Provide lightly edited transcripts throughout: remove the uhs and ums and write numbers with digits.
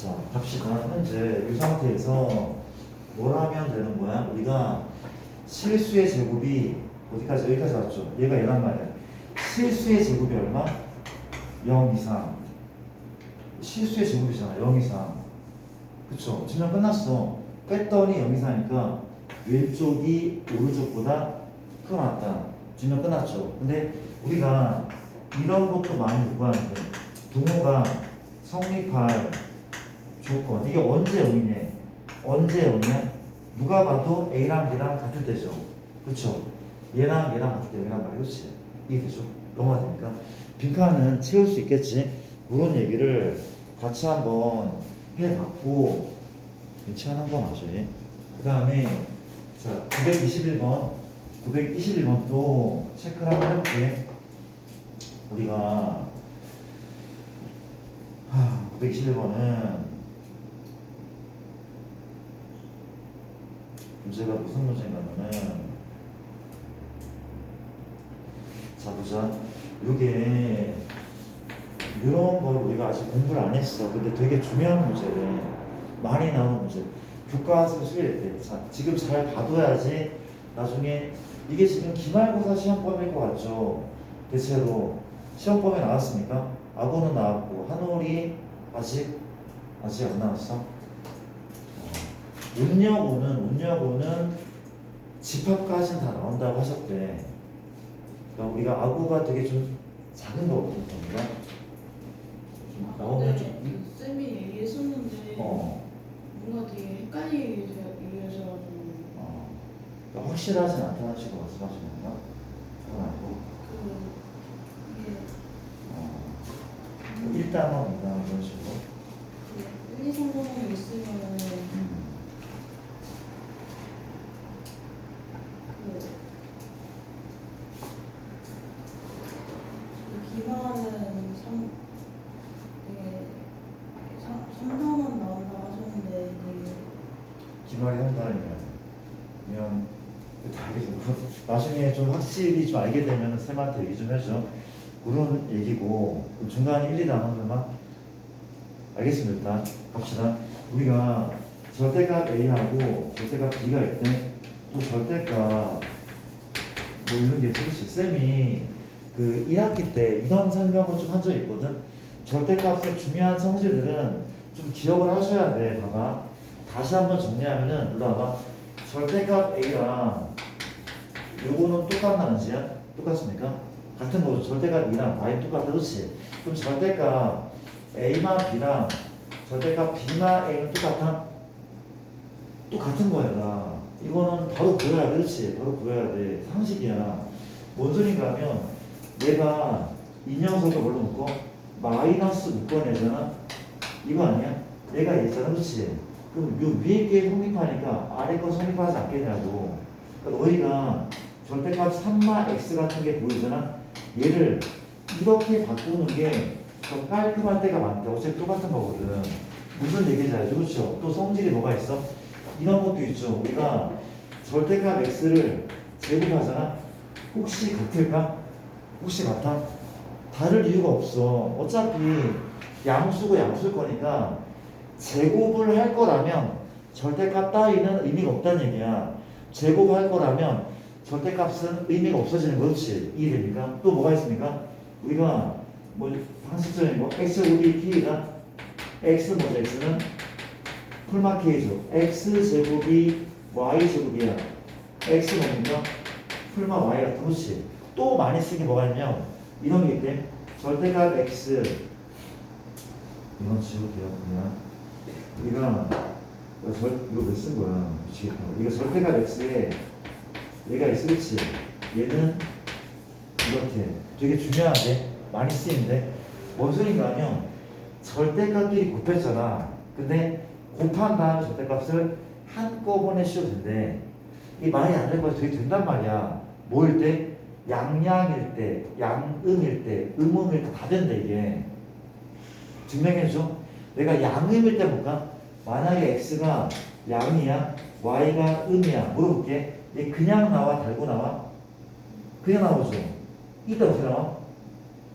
자, 갑시다. 현재 이 상태에서 뭘 하면 되는 거야? 우리가 실수의 제곱이 어디까지? 여기까지 왔죠? 얘가 얘란 말이야. 실수의 제곱이 얼마? 0 이상. 실수의 제곱이잖아. 0 이상. 그쵸? 질문 끝났어. 뺐더니 0 이상이니까 왼쪽이 오른쪽보다 크게 나왔다. 질문 끝났죠? 근데 우리가 이런 것도 많이 요구하는데 동호가 성립할 조건. 이게 언제 0이냐? 언제 0이냐? 누가 봐도 A랑 B랑 같을 때죠. 그쵸? 얘랑 얘랑 같을 때 0이란 말이야. 그치? 이해되죠? 넘어가 되니까. 빈칸은 채울 수 있겠지? 그런 얘기를 같이 한번 해봤고 괜찮은 거 맞아요. 그 다음에 자 921번 또 체크를 한번 해볼게. 우리가 921번은 문제가 무슨 문제냐면은 자 보자. 요게 이런 걸 우리가 아직 공부를 안 했어. 근데 되게 중요한 문제래. 많이 나오는 문제. 교과서 수일할 때. 자, 지금 잘 봐둬야지 나중에 이게 지금 기말고사 시험범위일 것 같죠? 대체로 시험범위 나왔습니까? 아고는 나왔고 한올이 아직 안 나왔어. 운여고는 집합까지는 다 나온다고 하셨대. 그러니까 우리가 아고가 되게 좀 작은 거거든요. 나오면 좀 쌤이 얘기했었는데 뭔가 되게 헷갈리게 얘기하셔가지고 그러니까 확실하진 않다는 식으로 말씀하시는 건가? 그건 아니고 이게 1단원, 2단원 이런 식으로 1, 2, 3, 4가 있으면은 기말은 3단원 나온다고 하셨는데 기말이 3단원이면 다 알게 되고 나중에 좀 확실히 좀 알게 되면 쌤한테 얘기 좀 해줘. 그런 얘기고 중간에 1, 2단원만 알겠습니다. 일단 갑시다. 우리가 절대값 A하고 절대값 B가 있대. 또 절대값 뭐 이런 게 있지. 쌤이 그 1학기 때 이런 설명을 좀 한 적이 있거든. 절대값의 중요한 성질들은 좀 기억을 하셔야 돼. 봐봐. 다시 한번 정리하면은 일로 와봐. 절대값 A랑 요거는 똑같나 지야? 똑같습니까? 같은 거죠. 절대값 E랑 Y는 똑같다. 그렇지? 그럼 절대값 A만 B랑 절대값 B만 A는 똑같아? 똑같은 거야. 이거는 바로 보여야 돼. 그렇지? 바로 보여야 돼. 상식이야. 뭔 소린가 하면 내가 이 녀석을 뭘로 묶어? 마이너스 묶어내잖아? 이거 아니야? 얘가 얘잖아. 그렇지? 그럼 요 위에 게 성립하니까 아래 거 성립하지 않겠냐고. 그러니까 너희가 절대값 3마 x 같은 게 보이잖아? 얘를 이렇게 바꾸는 게 더 깔끔할 때가 많다. 어차피 똑같은 거거든. 무슨 얘기인지 알죠? 그렇죠? 또 성질이 뭐가 있어? 이런 것도 있죠. 우리가 절대값 x를 제곱하잖아? 혹시 같을까? 혹시 같아? 다를 이유가 없어. 어차피 양수고 양수일 거니까 제곱을 할 거라면 절대값 따위는 의미가 없다는 얘기야. 제곱할 거라면 절대값은 의미가 없어지는 거지. 이해됩니까? 또 뭐가 있습니까? 우리가 뭐 상식적인 거 x 제곱이 k가 x 뭐죠? x는 풀마 k죠. x 제곱이 y 제곱이야. x 뭡니까? 풀마 y가 그렇지. 또 많이 쓰는 게 뭐가 있냐면 이런 게 있대. 절대값 x 이건 지울게요. 그냥 이거 왜 쓴 거야? 미치겠다. 이거 절대값 x에 얘가 있어. 그렇지? 얘는 이렇게 되게 중요한데 많이 쓰이는데 뭔 소린가 하면 절대값끼리 곱했잖아. 근데 곱한 다음에 절대값을 한꺼번에 씌워도 된대. 이게 말이 안 될 거야. 되게 된단 말이야. 뭐일 때? 양양일 때, 양음일 때, 음음일 때 다 된다 이게. 증명해줘. 내가 양음일 때 볼까? 만약에 x가 양이야, y가 음이야. 물어볼게. 얘 그냥 나와, 달고 나와? 그냥 나오죠. 이때 어떻게 나와?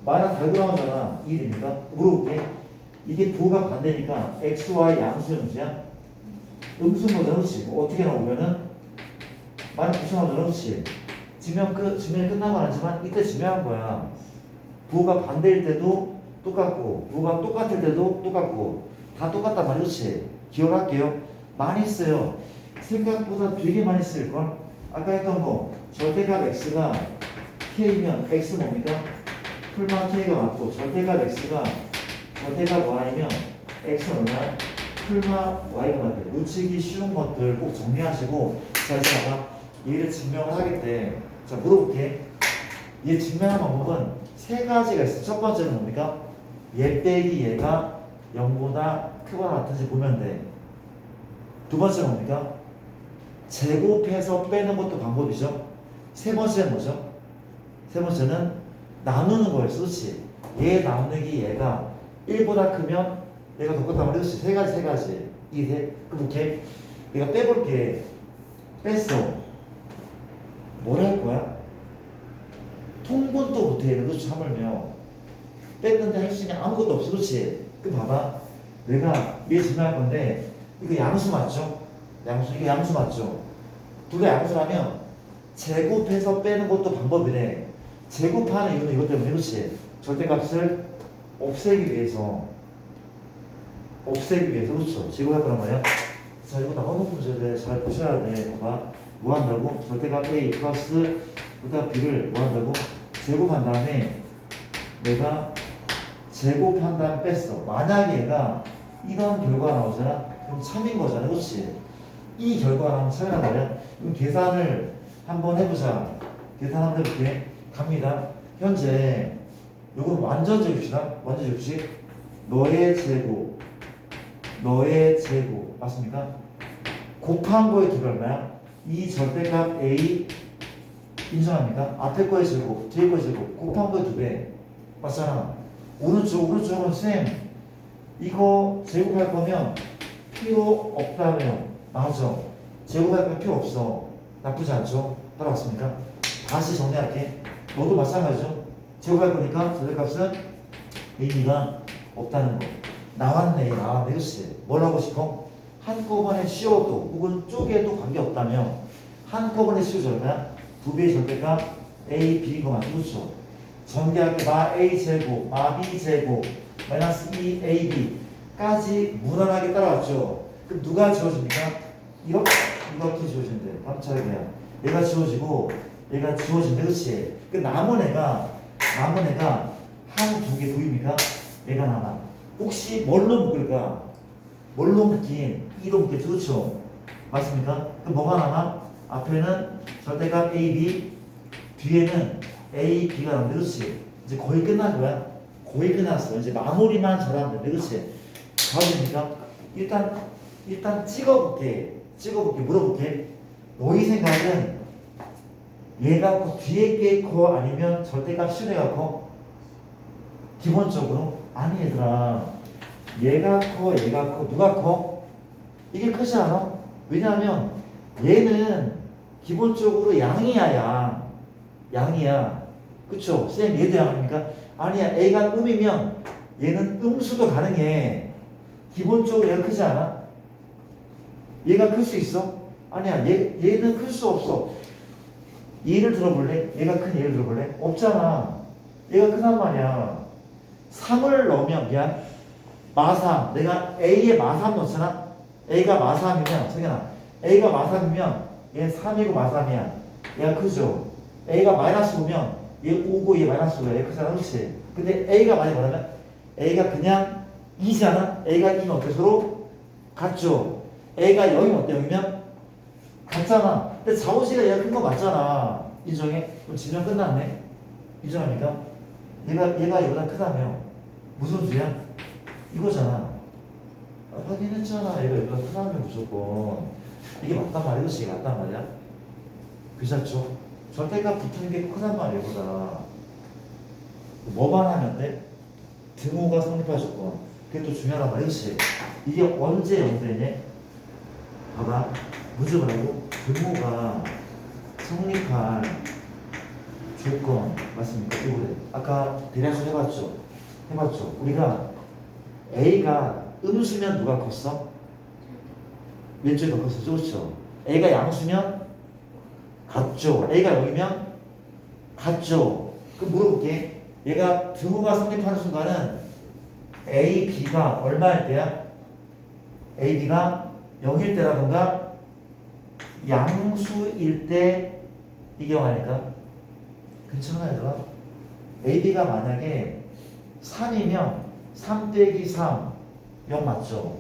마이너스 달고 나오잖아. 이해됩니까? 물어볼게. 이게 부호가 반대니까 x, y 양수 음수야? 음수 모델 그렇지. 어떻게 나오면은 많이 구성하죠 그렇지. 지면이 끝나고 나지만 이때 중요한 거야. 부호가 반대일 때도 똑같고 부호가 똑같을 때도 똑같고 다 똑같단 말이야 그렇지. 기억할게요. 많이 써요. 생각보다 되게 많이 쓸걸. 아까 했던 거 절대값 x가 k면 x 뭡니까? 풀마 k가 맞고 절대값 x가 절대값 y면 x는 얼마야? 풀마 y가 맞대. 놓치기 쉬운 것들 꼭 정리하시고 자 이제 봐봐. 얘를 증명을 하겠대. 자 물어볼게. 얘 증명하는 방법은 세 가지가 있어. 첫 번째는 뭡니까? 얘 빼기 얘가 0보다 크거나 같은지 보면 돼. 두 번째는 뭡니까? 제곱해서 빼는 것도 방법이죠. 세 번째는 뭐죠? 세 번째는 나누는 거였어. 그렇지? 얘 나누기 얘가 1보다 크면 얘가 똑같단 말이야. 그렇지? 세 가지. 그럼 이렇게 내가 빼볼게. 뺐어. 뭘 할 거야? 통분도 못해. 그렇지? 하물며 뺐는데 할 수 있는 아무것도 없어. 그렇지? 그럼 봐봐. 내가 얘 증명할 건데 이거 양수 맞죠? 이거 양수 맞죠? 두 개 양수라면 제곱해서 빼는 것도 방법이래. 제곱하는 이유는 이것 때문에. 그렇지? 절대값을 없애기 위해서. 그렇죠? 제곱할 거란 말이야. 자, 이거 나오는 문제를 잘 보셔야 돼. 봐봐. 뭐 한다고? 절대값 A 플러스 절대값 B를 뭐 한다고? 제곱한 다음에 내가 제곱한 다음에 뺐어. 만약에 얘가 이런 결과가 나오잖아? 그럼 참인 거잖아. 그렇지? 이 결과가 나오면 참이란 말이야. 그럼 계산을 한번 해보자. 계산 한번 해볼게. 갑니다. 현재 요건 완전 제곱이다. 완전 제곱식. 너의 제곱 맞습니까? 곱한 거의 두배 얼마야? 이 절대값 A 인정합니까? 앞에 거의 제곱, 뒤에 거의 제곱, 곱한 거의 2배 맞잖아. 오른쪽은 쌤 이거 제곱할 거면 필요 없다며. 맞아. 제곱할 거면 필요 없어. 나쁘지 않죠? 따라왔습니까? 다시 정리할게. 너도 마찬가지죠? 제곱할 거니까 절대값은 의미가 없다는 거. 나왔네. 그렇지? 뭘 하고 싶어? 한꺼번에 씌워도 혹은 쪼개도 관계없다며 한꺼번에 씌우자 얼마야? 2배의 절대값 A, B인 거 맞죠? 그렇죠? 전개할게. 마 A 제곱, 마 B 제곱, 마이너스 2AB 까지 무난하게 따라왔죠? 그럼 누가 지워집니까? 이렇게 지워진대. 깜짝이야. 얘가 지워지고 얘가 지워진대. 그렇지? 그 남은 애가 한 두 개 보입니까? 얘가 남아. 혹시 뭘로 묶을까? 뭘로 묶긴? E로 묶겠죠? 그렇죠? 맞습니까? 그럼 뭐가 남아? 앞에는 절대값 A, B, 뒤에는 A, B가 남는데. 그렇지? 이제 거의 끝난 거야. 거의 끝났어. 이제 마무리만 잘하면 돼. 그렇지? 가보니까 일단 찍어볼게. 물어볼게. 너희 생각은 얘가 커, 뒤에 게 커? 아니면 절대값 실외가 커? 기본적으로 아니 얘들아. 얘가 커? 누가 커? 이게 크지 않아? 왜냐하면 얘는 기본적으로 양이야. 그쵸? 쌤 얘도 양입니까? 아니야. A가 음이면 얘는 음수도 가능해. 기본적으로 얘가 크지 않아? 얘가 클 수 있어? 아니야. 얘는 클 수 없어. 얘를 들어볼래? 얘가 큰 얘를 들어볼래? 없잖아. 얘가 크단 말이야. 3을 넣으면 마3 내가 A에 마3 넣잖아. A가 마3이면 성현아 A가 마3이면 얘 3이고 마3이야. 얘가 크죠. A가 마이너스 5면 얘 5고 얘 마이너스 5야. 얘 크잖아. 그렇지? 근데 A가 많이 뭐냐면 A가 그냥 2잖아. A가 2면 어때? 서로 같죠. A가 0이면 어때? 0이면 같잖아. 근데 자오시가 얘가 큰 거 맞잖아. 인정해? 그럼 질문 끝났네. 인정합니까? 얘가 얘보다 크다며. 무슨 수야? 이거잖아. 확인했잖아. 얘가 얘보다 크다며 무조건. 이게 맞단 말이야. 그렇지? 이게 맞단 말이야. 괜찮죠? 절대값 붙는 게 크단 말이야. 얘보다. 뭐만 하면 돼? 등호가 성립할 조건. 그게 또 중요하단 말이야. 그렇지? 이게 언제 연대냐? 봐봐. 문제 뭐라고? 등호가 성립할 조건 맞습니까? 이거래. 아까 대략적으로 해봤죠? 우리가 A가 음수면 누가 컸어? 왼쪽이 더 컸어. 그렇죠? A가 양수면 같죠. A가 0이면 같죠. 그럼 물어볼게. 얘가 등호가 성립하는 순간은 A, B가 얼마일 때야? A, B가 0일 때라던가 양수일 때 이게 아닐까? 괜찮아 얘들아. A, B가 만약에 3이면 3 빼기 3 0 맞죠?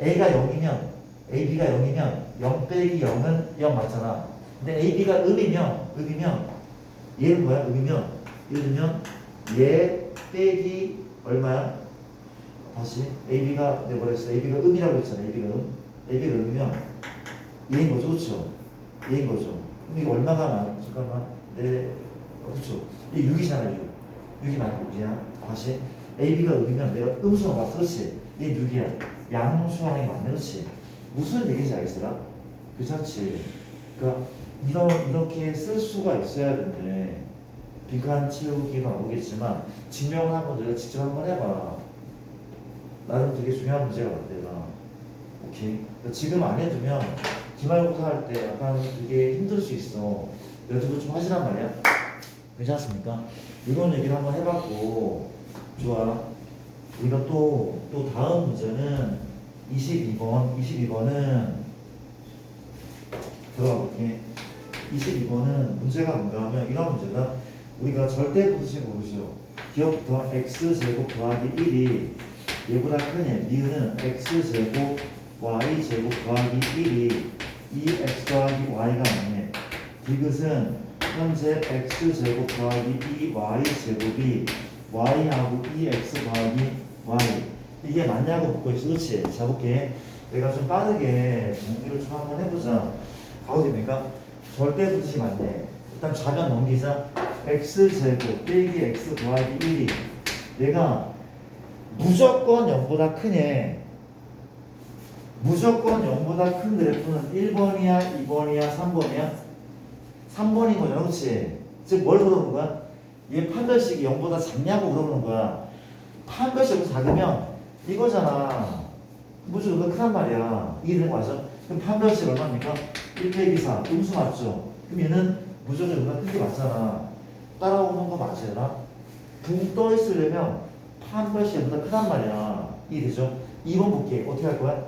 A가 0이면 A, B가 0이면 0 빼기 0은 0 맞잖아. 근데 A, B가 음이면 얘는 뭐야? 음이면 예를 들면 얘 빼기 얼마야? 다시 AB가 내가 뭐랬어? AB가 음이라고 했잖아. AB가 음이면 얘인 거죠, 그렇죠? 얘인 거죠. 그럼 이거 얼마가 많아? 잠깐만, 그렇죠? 이게 6이잖아, 6이 말고 6이야. 다시 AB가 음이면 내가 음수가 맞어, 그렇지? 얘 6이야. 양수항이 맞네, 그렇지? 무슨 얘기인지 알겠어라? 괜찮지? 그러니까 이렇게 쓸 수가 있어야 되는데 빈칸 채우기가 오겠지만 증명을 한번 너희가 직접 한번 해봐. 나름 되게 중요한 문제가 같대요. 오케이. 그러니까 지금 안 해두면 기말고사 할 때 약간 되게 힘들 수 있어. 연습을 좀 하시란 말이야. 괜찮습니까? 이런 얘기를 한번 해봤고 좋아. 우리가 또 다음 문제는 22번은 들어가 볼게. 22번은 문제가 뭔가 하면 이런 문제다. 우리가 절대 부수식 모르죠. 기억부터 x제곱 더하기 1이 얘보다 큰 얘, 니은은 x제곱 y제곱 더하기 1이 2x 더하기 y가 맞네. 디귿은 현재 x제곱 더하기 2y제곱이 y하고 2x 더하기 y 이게 맞냐고 묻고 있어. 그렇지? 자 볼게. 내가 좀 빠르게 정리를 좀 한번 해보자. 가도 됩니까? 절대 부수식 맞네. 일단 좌변 넘기자. x제곱 빼기 x 더하기 1이 얘가 무조건 0보다 크네. 무조건 0보다 큰 그래프는 1번이야, 2번이야, 3번이야? 3번인 거잖아, 그렇지? 즉 뭘 물어보는 거야? 얘 판별식이 0보다 작냐고 물어보는 거야. 판별식이 작으면 이거잖아. 무조건 크단 말이야. 이해되는 거 맞아? 그럼 판별식 얼마입니까? 1 빼기 4, 음수 맞죠? 그럼 얘는 무조건 0보다 큰 게 맞잖아. 따라오는 거 맞아요? 붕 떠 있으려면 판별식보다 크단 말이야. 이해되죠? 2번 볼게. 어떻게 할 거야?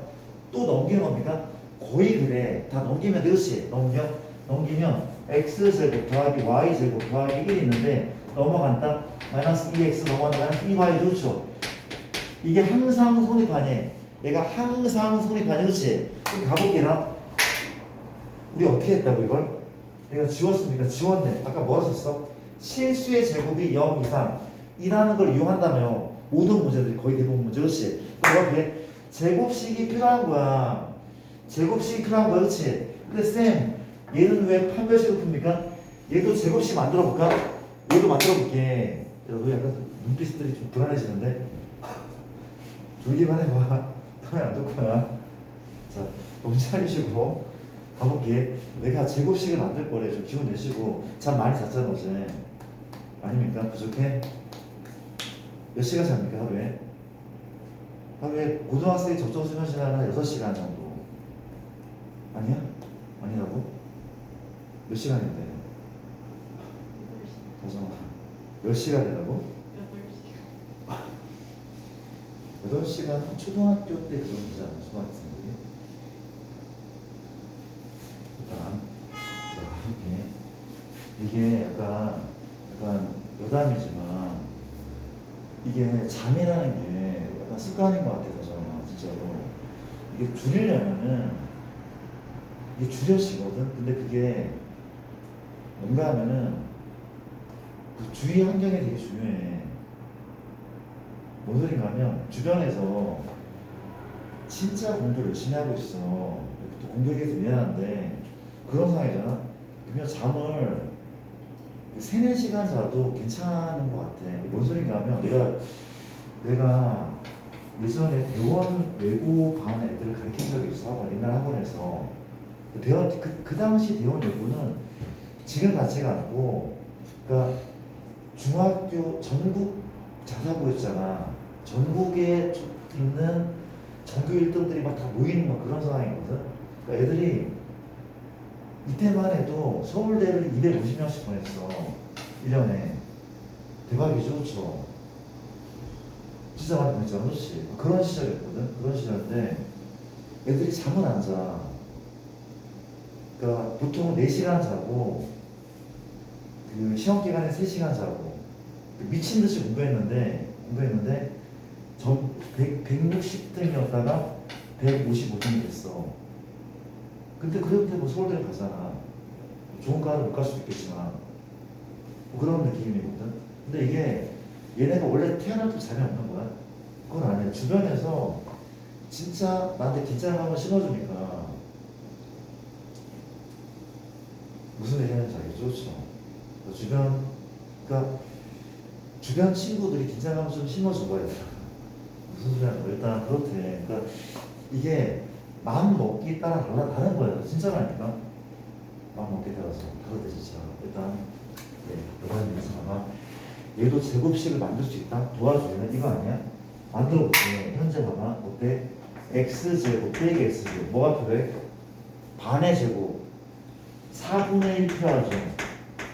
또 넘기는 겁니까? 거의 그래. 다 넘기면 되겠지? 넘기면 x제곱 더하기 y제곱 더하기 1이 있는데 넘어간다. 마이너스 2x 넘어간다. 마이너스 2y 좋죠? 이게 항상 성립하네. 얘가 항상 성립하네. 그렇지? 그럼 가볼게나. 우리 어떻게 했다고 이걸? 내가 지웠습니까? 지웠네. 아까 뭐라 썼어? 실수의 제곱이 0 이상 이라는 걸 이용한다며. 모든 문제들이 거의 대부분 문제. 그렇지? 그럼 이렇게 제곱식이 필요한 거야. 제곱식이 필요한 거야. 그렇지? 근데 쌤 얘는 왜 판별식을 풉니까? 얘도 제곱식 만들어 볼까? 얘도 만들어 볼게. 너 약간 눈빛들이 좀 불안해지는데? 졸기만 해봐. 카메라 안 둘 거야. 자, 너무 차리시고 가볼게. 내가 제곱식을 만들 거래. 좀 기분 내시고. 잠 많이 잤잖아 어제. 아닙니까? 부족해? 몇 시간 잡니까 하루에? 하루에 고등학생이 적정 수면 시간은 6시간 정도. 아니야? 아니라고? 몇 시간인데? 다정아, 몇 시간이라고? 8시간 초등학교 때 그 정도잖아, 초등학생들이. 일단, 이게 약간 여담이지만, 이게 잠이라는 게 약간 습관인 것 같아서 저는 진짜로. 이게 줄이려면은, 이게 줄여지거든? 근데 그게 뭔가 하면은, 그 주위 환경이 되게 중요해. 뭔 소린가 하면 주변에서 진짜 공부를 열심히 하고 있어. 또 공부에 대해서 미안한데 그런 상황이잖아. 그러면 잠을 3, 4시간 자도 괜찮은 것 같아. 뭔 소린가 하면 내가 예전에 대원 외고 반 애들을 가르친 적이 있어. 옛날 학원에서. 그 당시 대원 외고는 지금 같지가 않고, 그러니까 중학교 전국 자사고였잖아. 전국에 있는 전교 1등들이 막 다 모이는 막 그런 상황이거든. 그러니까 애들이 이때만 해도 서울대를 250명씩 보냈어. 1년에. 대박이죠, 그렇죠? 진짜 많이 보냈잖아, 그렇지? 그런 시절이었거든. 그런 시절인데 애들이 잠은 안 자. 그러니까 보통 4시간 자고 그 시험 기간에 3시간 자고 미친 듯이 공부했는데 전 160등이었다가 155등이 됐어. 근데 그래도 뭐 서울대를 가잖아. 좋은 과를 못 갈 수도 있겠지만 뭐 그런 느낌이거든. 근데 이게 얘네가 원래 태어날 때 잠이 없는 거야. 그건 아니야. 주변에서 진짜 나한테 긴장감을 심어주니까 무슨 얘기하는지 알겠죠? 그렇죠? 그러니까 주변 친구들이 긴장감을 좀 심어줘봐야 돼. 무슨 소리 하는 거야? 일단 그렇대. 그러니까 이게 마음 먹기 따라 다른 거예요. 진짜라니까. 마음 먹기에 따라서 다르대 진짜. 일단 여러분 여기서 봐봐. 얘도 제곱식을 만들 수 있다? 도와주면 이거 아니야? 만들어볼게. 현재 봐봐. 어때? x제곱 빼기 x제곱 뭐가 필요해? 반의 제곱 4분의 1 필요하죠.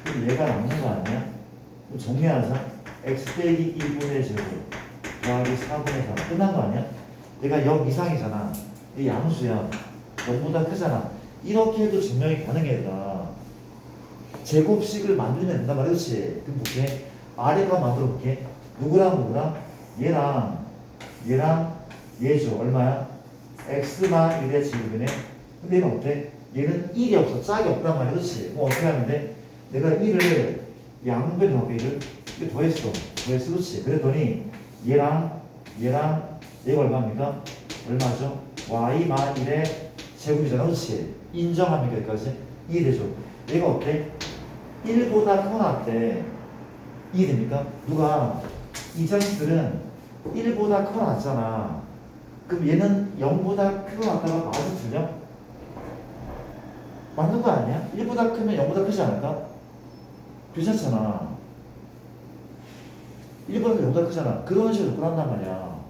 그럼 얘가 남는 거 아니야? 그럼 정리하자. x 빼기 1분의 제곱 더하기 4분의 3 끝난 거 아니야? 얘가 0 이상이잖아. 이 양수야. 0보다 크잖아. 이렇게 해도 증명이 가능해다. 제곱식을 만들면 된단 말이야. 그렇지? 그럼 볼게. 아래가 만들어 볼게. 누구랑 얘랑 얘죠. 얼마야? x만 1의 제곱이네. 근데 얘는 어때? 얘는 1이 없어. 짝이 없단 말이야. 그렇지? 그럼 어떻게 하면 돼? 내가 1을 양변하고 1을 이렇게 더했어. 그렇지? 그랬더니 얘가 얼마입니까? 얼마죠? y만 1의 제곱이잖아. 그렇지? 인정합니까? 여기까지? 이해되죠? 얘가 어때? 1보다 크거나 때 이해됩니까? 누가 이 자식들은 1보다 크거나 같잖아. 그럼 얘는 0보다 크고 같다가 맞아 틀려? 맞는 거 아니야? 1보다 크면 0보다 크지 않을까? 괜찮잖아. 1보다 0보다 크잖아. 그런 식으로 접근한단 말이야.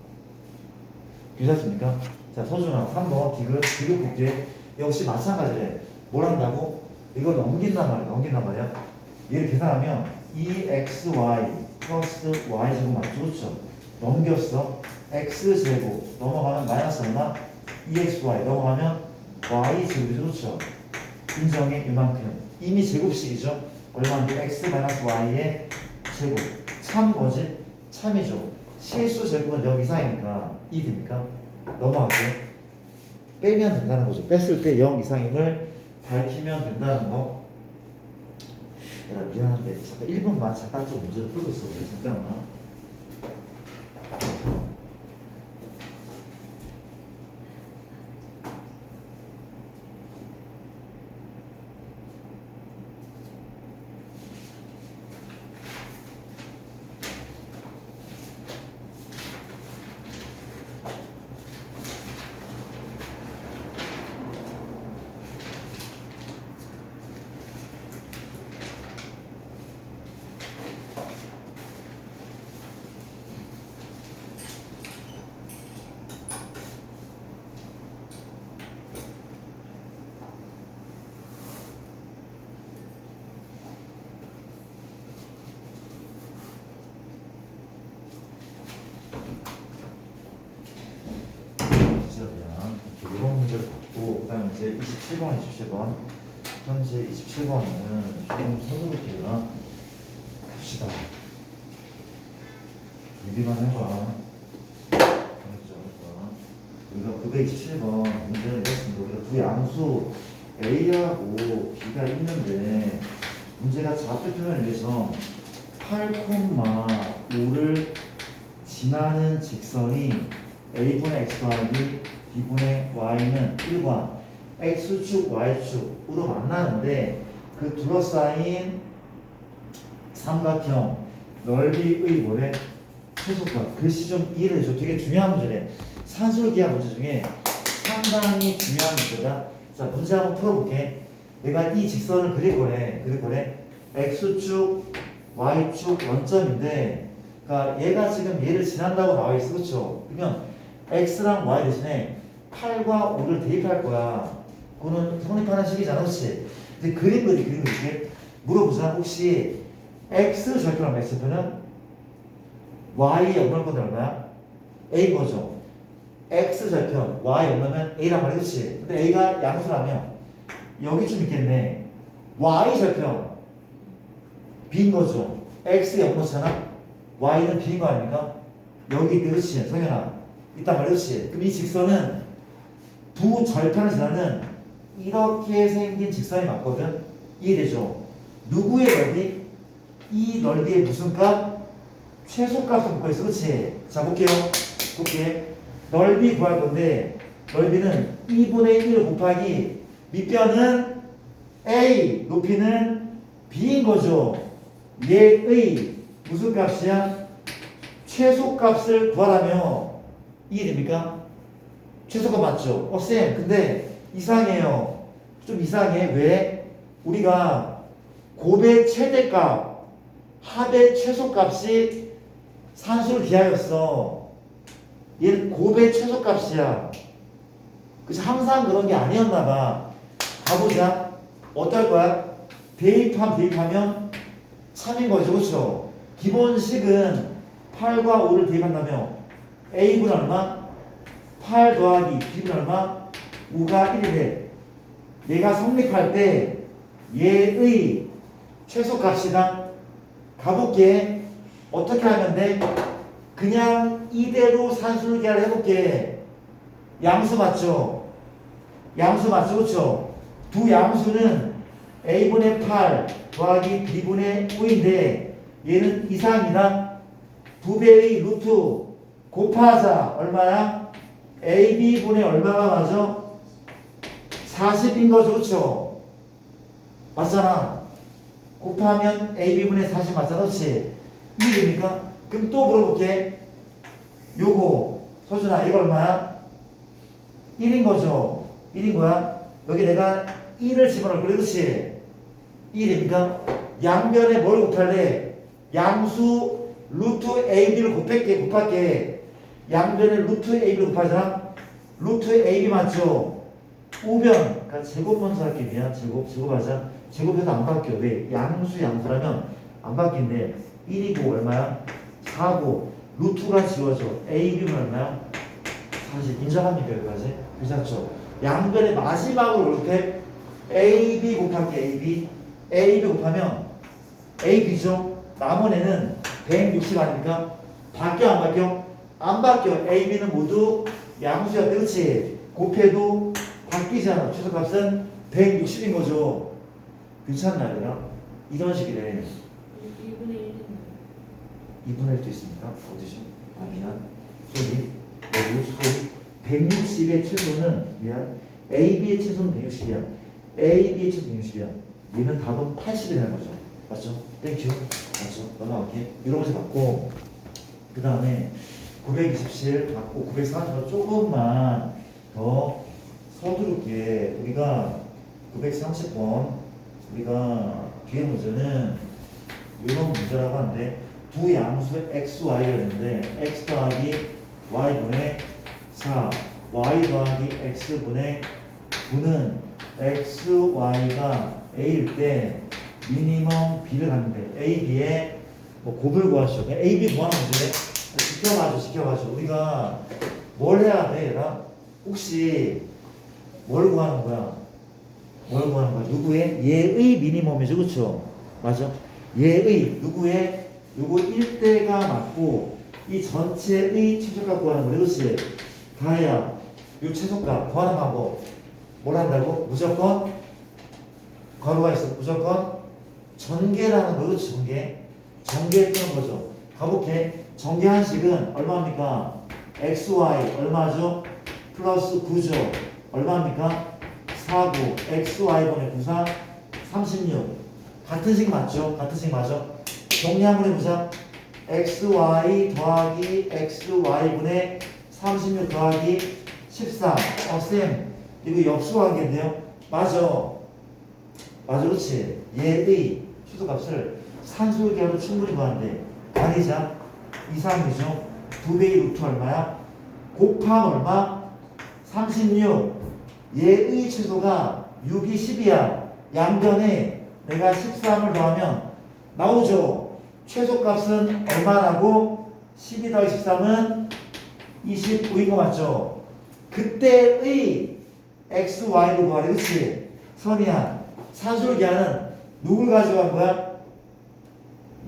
괜찮습니까? 자, 서준아, 3번 디귿 볼게. 역시 마찬가지래. 뭘 한다고? 이걸 넘긴단 말이야. 얘를 계산하면 2xy 플러스 y제곱 맞죠? 그렇죠? 넘겼어. x제곱 넘어가면 마이너스 얼마? 2xy 넘어가면 y제곱이죠. 그렇죠? 인정해. 이만큼. 이미 제곱식이죠. 얼마인데? x 마이너스 y의 제곱. 참 뭐지? 참이죠. 실수 제곱은 0 이상이니까 이됩니까? 넘어갈게요. 빼면 된다는 거죠. 뺐을 때 0 이상임을 밝히면 된다는 거. 야, 미안한데 잠깐 1분만 잠깐 좀 문제를 풀고 있어. 잠깐만. 이런 문제를 받고 그다음에 이제 27번, 27번 현재 27번은 조금 서두를게요. 봅시다. 준비만 해봐. 우리가 927번 문제를 했습니다. 우리가 두 양수 A하고 B가 있는데 문제가 좌표 표현을 위해서 8,5를 지나는 직선이 A분의 X 더하기 B분의 Y는 1과 X축, Y축으로 만나는데 그 둘러싸인 삼각형 넓이의 뭐래? 최소값. 글씨 좀 이해해줘. 되게 중요한 문제래. 산술기하 문제 중에 상당히 중요한 문제다. 자, 문제 한번 풀어볼게. 내가 이 직선을 그릴 거래. X축, Y축 원점인데 그러니까 얘가 지금 얘를 지난다고 나와 있어. 그렇죠? 그러면 x랑 y 대신에 8과 5를 대입할 거야. 그거는 성립하는 식이잖아. 그렇지? 근데 그림 그리게 물어보자. 혹시 x 절편하면 x편은 y의 얼마일 건데 얼마야? a인 거죠. x 절편 y 얼마면 a란 말이야. 그렇지? 근데 a가 양수라면 여기 좀 있겠네. y 절편 b인 거죠. x가 0넣잖아. y는 b인 거 아닙니까? 여기 있대. 그렇지? 성현아 있단 말이야. 그렇지? 그럼 이 직선은 두 절편을 지나는 이렇게 생긴 직선이 맞거든. 이해되죠? 누구의 넓이? 이 넓이의 무슨 값? 최소값을 묻고 있어. 그렇지? 자 볼게요. 볼게. 넓이 구할 건데 넓이는 2분의 1 곱하기 밑변은 a, 높이는 b인 거죠. 얘의 무슨 값이야? 최소값을 구하라며. 이해됩니까? 최소값 맞죠? 쌤 근데 이상해요. 좀 이상해. 왜? 우리가 곱의 최대값, 합의 최소값이 산수를 기하였어. 얘는 곱의 최소값이야. 그래서 항상 그런 게 아니었나 봐. 가보자. 어떨 거야? 대입하면 3인 거죠. 그렇죠? 기본식은 8과 5를 대입한다면 a분 얼마? 8 더하기 b분 얼마? 5가 1이래. 얘가 성립할 때 얘의 최소값이다. 가볼게. 어떻게 하면 돼? 그냥 이대로 산수를 계산을 해볼게. 양수 맞죠? 양수 맞죠? 그렇죠? 두 양수는 a분의 8 더하기 b분의 5인데 얘는 이상이다. 2배의 루트 곱하자. 얼마야? ab분의 얼마가 맞아? 40인 거죠. 그렇죠? 맞잖아. 곱하면 ab분의 40 맞잖아. 그렇지? 이해됩니까? 그럼 또 물어볼게. 요거 서준아 이거 얼마야? 1인 거죠. 1인 거야. 여기 내가 1을 집어넣을 거야. 그렇지? 이해됩니까? 양변에 뭘 곱할래? 양수 루트 ab를 곱할게. 양변에 루트 ab를 곱하잖아. 루트 ab 맞죠? 우변 그러니까 제곱 먼저 할게. 미안. 제곱하자. 제곱해도 안 바뀌어. 왜? 양수라면 안 바뀐대. 1이고 얼마야? 4고 루트가 지워져. ab는 얼마야? 40. 인정합니까? 여기까지? 괜찮죠? 양변의 마지막으로 이렇게 ab 곱할게. ab 곱하면 ab죠? 남은 애는 160 아닙니까? 바뀌어 안 바뀌어? 안 바뀌어. ab는 모두 양수야. 그렇지? 곱해도 바뀌지 않아. 최소값은 160인 거죠. 괜찮나 얘들아? 이런 식이래. 2분의 1은 2분의 1도 있습니까? 어디죠? 아 미안. 여기 160의 최소는 미안. AB의 최소는 160이야. AB의 최소 160이야. 얘는 답은 80이 되는 거죠. 맞죠? 땡큐. 맞죠? 넘어갈게. 이런 것을 받고 그 다음에 927 받고 940을 조금만 더 서두르게. 우리가 930번 우리가 뒤에 문제는 이런 문제라고 하는데 두 양수의 x, y가 있는데 x 더하기 y분의 4 y 더하기 x분의 9는 x, y가 a일 때 미니멈 b를 갖는데 a, b의 뭐 곱을 구하시오. 그냥 a, b 구하는 문제. 지켜봐줘. 우리가 뭘 해야 돼 얘들아? 혹시 뭘 구하는 거야? 누구의? 얘의 미니멈이죠. 그렇죠? 맞아? 얘의 누구의? 요거 1대가 맞고 이 전체의 최소값 구하는 거야. 그렇지? 다해야 요 최소값 구하는 방법 뭘 한다고? 무조건 괄호가 있어. 무조건 전개라는 거죠. 전개 뜨는 거죠. 가볼게. 전개 한식은 얼마입니까? xy 얼마죠? 플러스 9죠. 얼마입니까? 4고 xy분의 94 36 같은 식 맞죠? 정리 한번 해보자. xy 더하기 xy분의 36 더하기 14 쌤 이거 역수관계인데요? 맞아 그렇지. 얘의 최소값을 산술계로 충분히 구하는데 아니자 2, 3이죠. 2배의 루트 얼마야? 곱하면 얼마? 36. 얘의 최소가 6이 10이야. 양변에 내가 13을 더하면 나오죠. 최소값은 얼마라고? 12 더하기 13은 25인 거 맞죠? 그때의 x, y로 구하래. 그치? 선이야. 산술기하는 누굴 가져간 거야?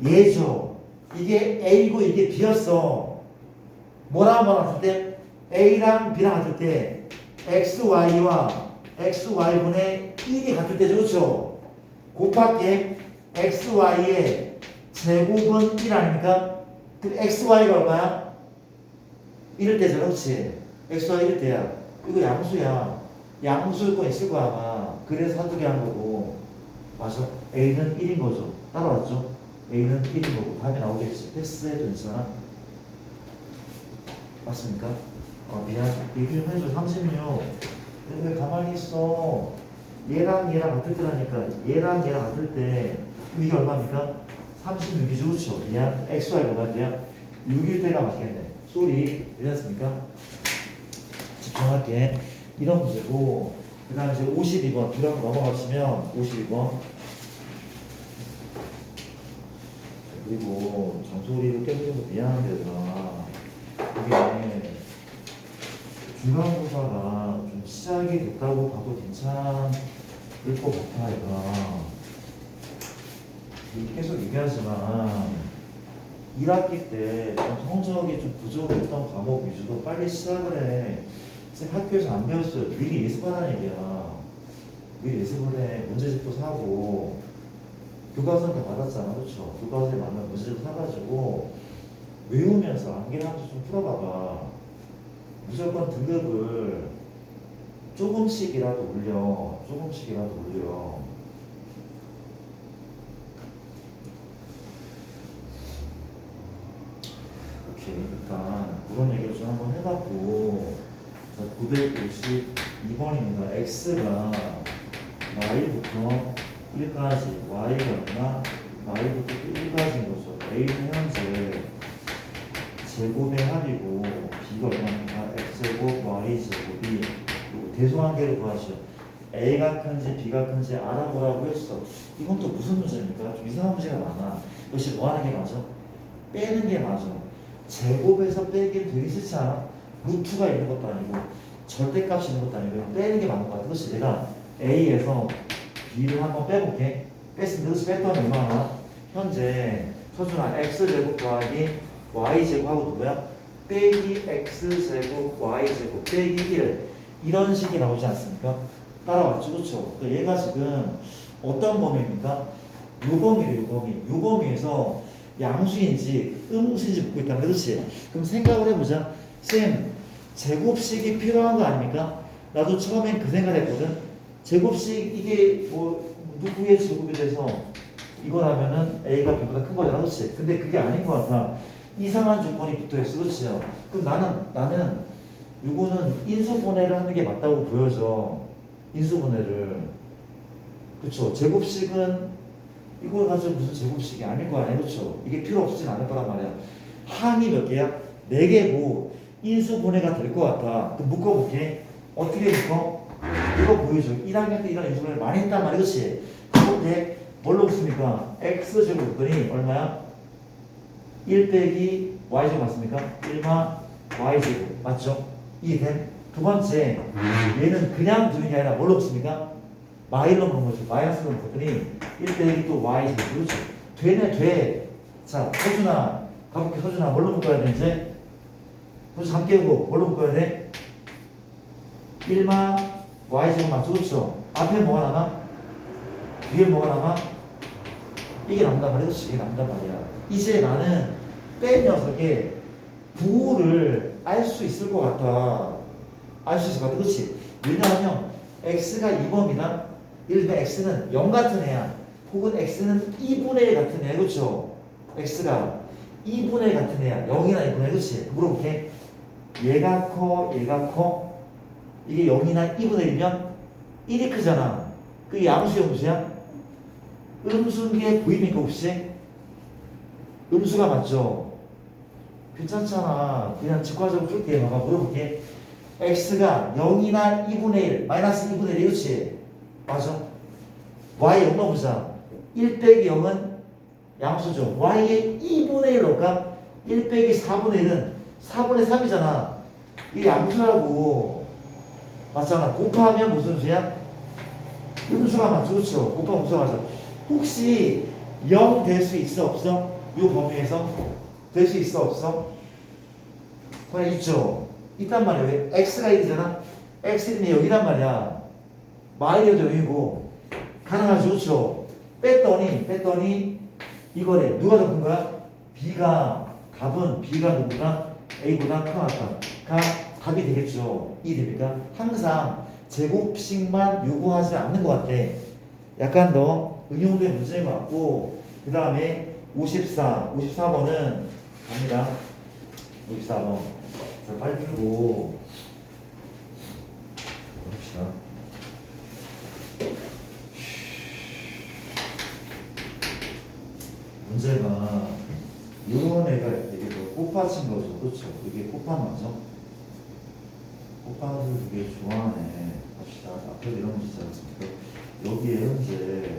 얘죠. 이게 A고 이게 B였어. 뭐랑 같을 때? A랑 B랑 같을 때 XY와 XY분의 1이 같을 때죠. 그렇죠? 곱할게 XY의 제곱은 1 아닙니까? 그 XY가 얼마야? 1일 때잖아. 그렇지? XY 1일 때야. 이거 양수야. 양수일 거 있을 거야 아마. 그래서 사두개 한 거고. 맞아. A는 1인 거죠. 따라왔죠? A는 1인 거고. 답이 나오겠지. 패스해도 괜찮아. 맞습니까? 미안. 얘기 좀 해줘. 36. 왜 가만히 있어? 얘랑 얘랑 같을 때라니까. 얘랑 얘랑 같을 때. 이게 얼마입니까? 36이죠. 그렇죠? 미안. XY가 얼마야? 6일 때가 맞겠네. 쏘리. 이해했습니까? 집중할게. 이런 문제고. 그 다음에 이제 52번. 이런 거 넘어가시면 52번. 그리고 정소리를 깨부려서 미안한데 얘들아. 이게 중간고사가 좀 시작이 됐다고 봐도 괜찮을 것 같아. 얘들아. 계속 얘기하지만 1학기 때 좀 성적이 좀 부족했던 과목 위주로 빨리 시작을 해. 쌤 학교에서 안 배웠어요. 미리 예습하라는 얘기야. 미리 예습을 해. 문제집도 사고 교과서는 다 받았잖아. 그렇죠? 교과서에 맞는 문제집 사가지고 외우면서 암기를 한번 좀 풀어봐봐. 무조건 등급을 조금씩이라도 올려. 조금씩이라도 올려. 오케이. 일단 그런 얘기를 좀 한번 해봤고 952번입니다. x가 y부터 1까지 y가 얼마? y부터 1까지인 거죠. a는 현재 제곱의 합이고 b가 얼마입니까? x제곱 y제곱이 대소관계를 구하시오. a가 큰지 b가 큰지 알아보라고 했어. 이건 또 무슨 문제입니까? 좀 이상한 문제가 많아. 역시 뭐 하는 게 맞아? 빼는 게 맞아. 제곱에서 빼기는 되게 싫지 않아? 루트가 있는 것도 아니고 절대값이 있는 것도 아니고 빼는 게 맞는 것 같아. 그렇지? 내가 a에서 b를 한번 빼볼게. 뺐으면 여기서 뺐더니 얼마나? 현재 서준아 x제곱 더하기 y제곱하고 누구야? 빼기 x제곱 y제곱 빼기 1 이런 식이 나오지 않습니까? 따라왔죠? 그렇죠? 얘가 지금 어떤 범위입니까? 요 범위래. 요 범위. 요 범위에서 양수인지 음수인지 묻고 있다는 거지. 그렇지? 그럼 생각을 해보자. 쌤 제곱식이 필요한 거 아닙니까? 나도 처음엔 그 생각을 했거든. 제곱식 이게 뭐 누구의 제곱이 돼서 이거라면은 A가 B보다 큰 거잖아. 그렇지? 근데 그게 아닌 것 같아. 이상한 조건이 붙어있어. 그렇죠? 그럼 나는 이거는 인수분해를 하는 게 맞다고 보여져. 인수분해를. 그렇죠? 제곱식은 이걸 가지고 무슨 제곱식이 아닐 거 아니야. 그렇죠? 이게 필요 없진 않을 거란 말이야. 항이 몇 개야? 4개고 인수분해가 될 것 같아. 그럼 묶어볼게. 어떻게 묶어? 이거 보여줘. 1학년 때 이런 인수분해를 많이 했단 말이야. 그렇지? 그런데 뭘로 붙습니까? x제곱 붙더니 얼마야? 1 빼기 y제곱 맞습니까? 1마 y제곱 맞죠? 이해됨? 두 번째 얘는 그냥 두는 게 아니라 뭘로 붙습니까? 마이너스 넣은 거죠. 마이너스 넣은 거더니 1 빼기 또 y제곱. 그렇죠? 되네 돼. 자 서준아 가볼게. 서준아 뭘로 묶어야 돼 이제? 서준 잠 깨고 뭘로 묶어야 돼? 1마 y제곱 맞죠? 그렇죠? 앞에 뭐가 남아? 뒤에 뭐가 남아? 이게 남단 말이야. 그렇지? 이게 남단 말이야. 이제 나는 뺀 녀석의 부호를 알 수 있을 것 같아. 알 수 있을 것 같아. 그렇지? 왜냐하면 x가 2범이다. 예를 들면 x는 0 같은 애야. 혹은 x는 2분의 1 같은 애야. 그렇죠? x가 2분의 1 같은 애야. 0이나 2분의 1. 그렇지? 물어볼게. 얘가 커? 얘가 커? 이게 0이나 2분의 1이면 1이 크잖아. 그게 양수 영수야? 음수인 게 보입니까 혹시? 음수가 맞죠? 괜찮잖아. 그냥 직관적으로 풀게. 봐봐, 물어볼게. x가 0이나 2분의 1, 마이너스 2분의 1, 그렇지? 맞아? y 0 넣어보자. 1 빼기 0은 양수죠. y의 2분의 1 넣을까? 1 빼기 4분의 1은 4분의 3이잖아. 이게 양수라고. 맞잖아. 곱하면 무슨 수야? 음수가 맞죠? 그렇죠? 곱하면 음수가 맞아. 혹시 0 될 수 있어? 없어? 이 범위에서? 될 수 있어? 없어? 그냥 있죠. 있단 말이야. 왜? x가 1이잖아. x는 여기란 말이야. 마이너스 0이고 가능하죠. 그렇죠? 뺐더니 이거래. 누가 더 큰 거야? b가 답은 b가 누구나 a보다 크다. 가 답이 되겠죠. 이 됩니까? 항상 제곱식만 요구하지 않는 것 같아. 약간 더 응용된 문제인 것 같고 그 다음에 54번은 갑니다. 54번. 자, 빨리 풀고 봅시다. 문제가 이런 애가 되게 꽃밭인 거죠. 그렇죠? 이게 꽃밭 맞죠? 꽃밭을 되게 좋아하네. 갑시다. 앞에 이런 문제 있지 않습니까? 여기에 현재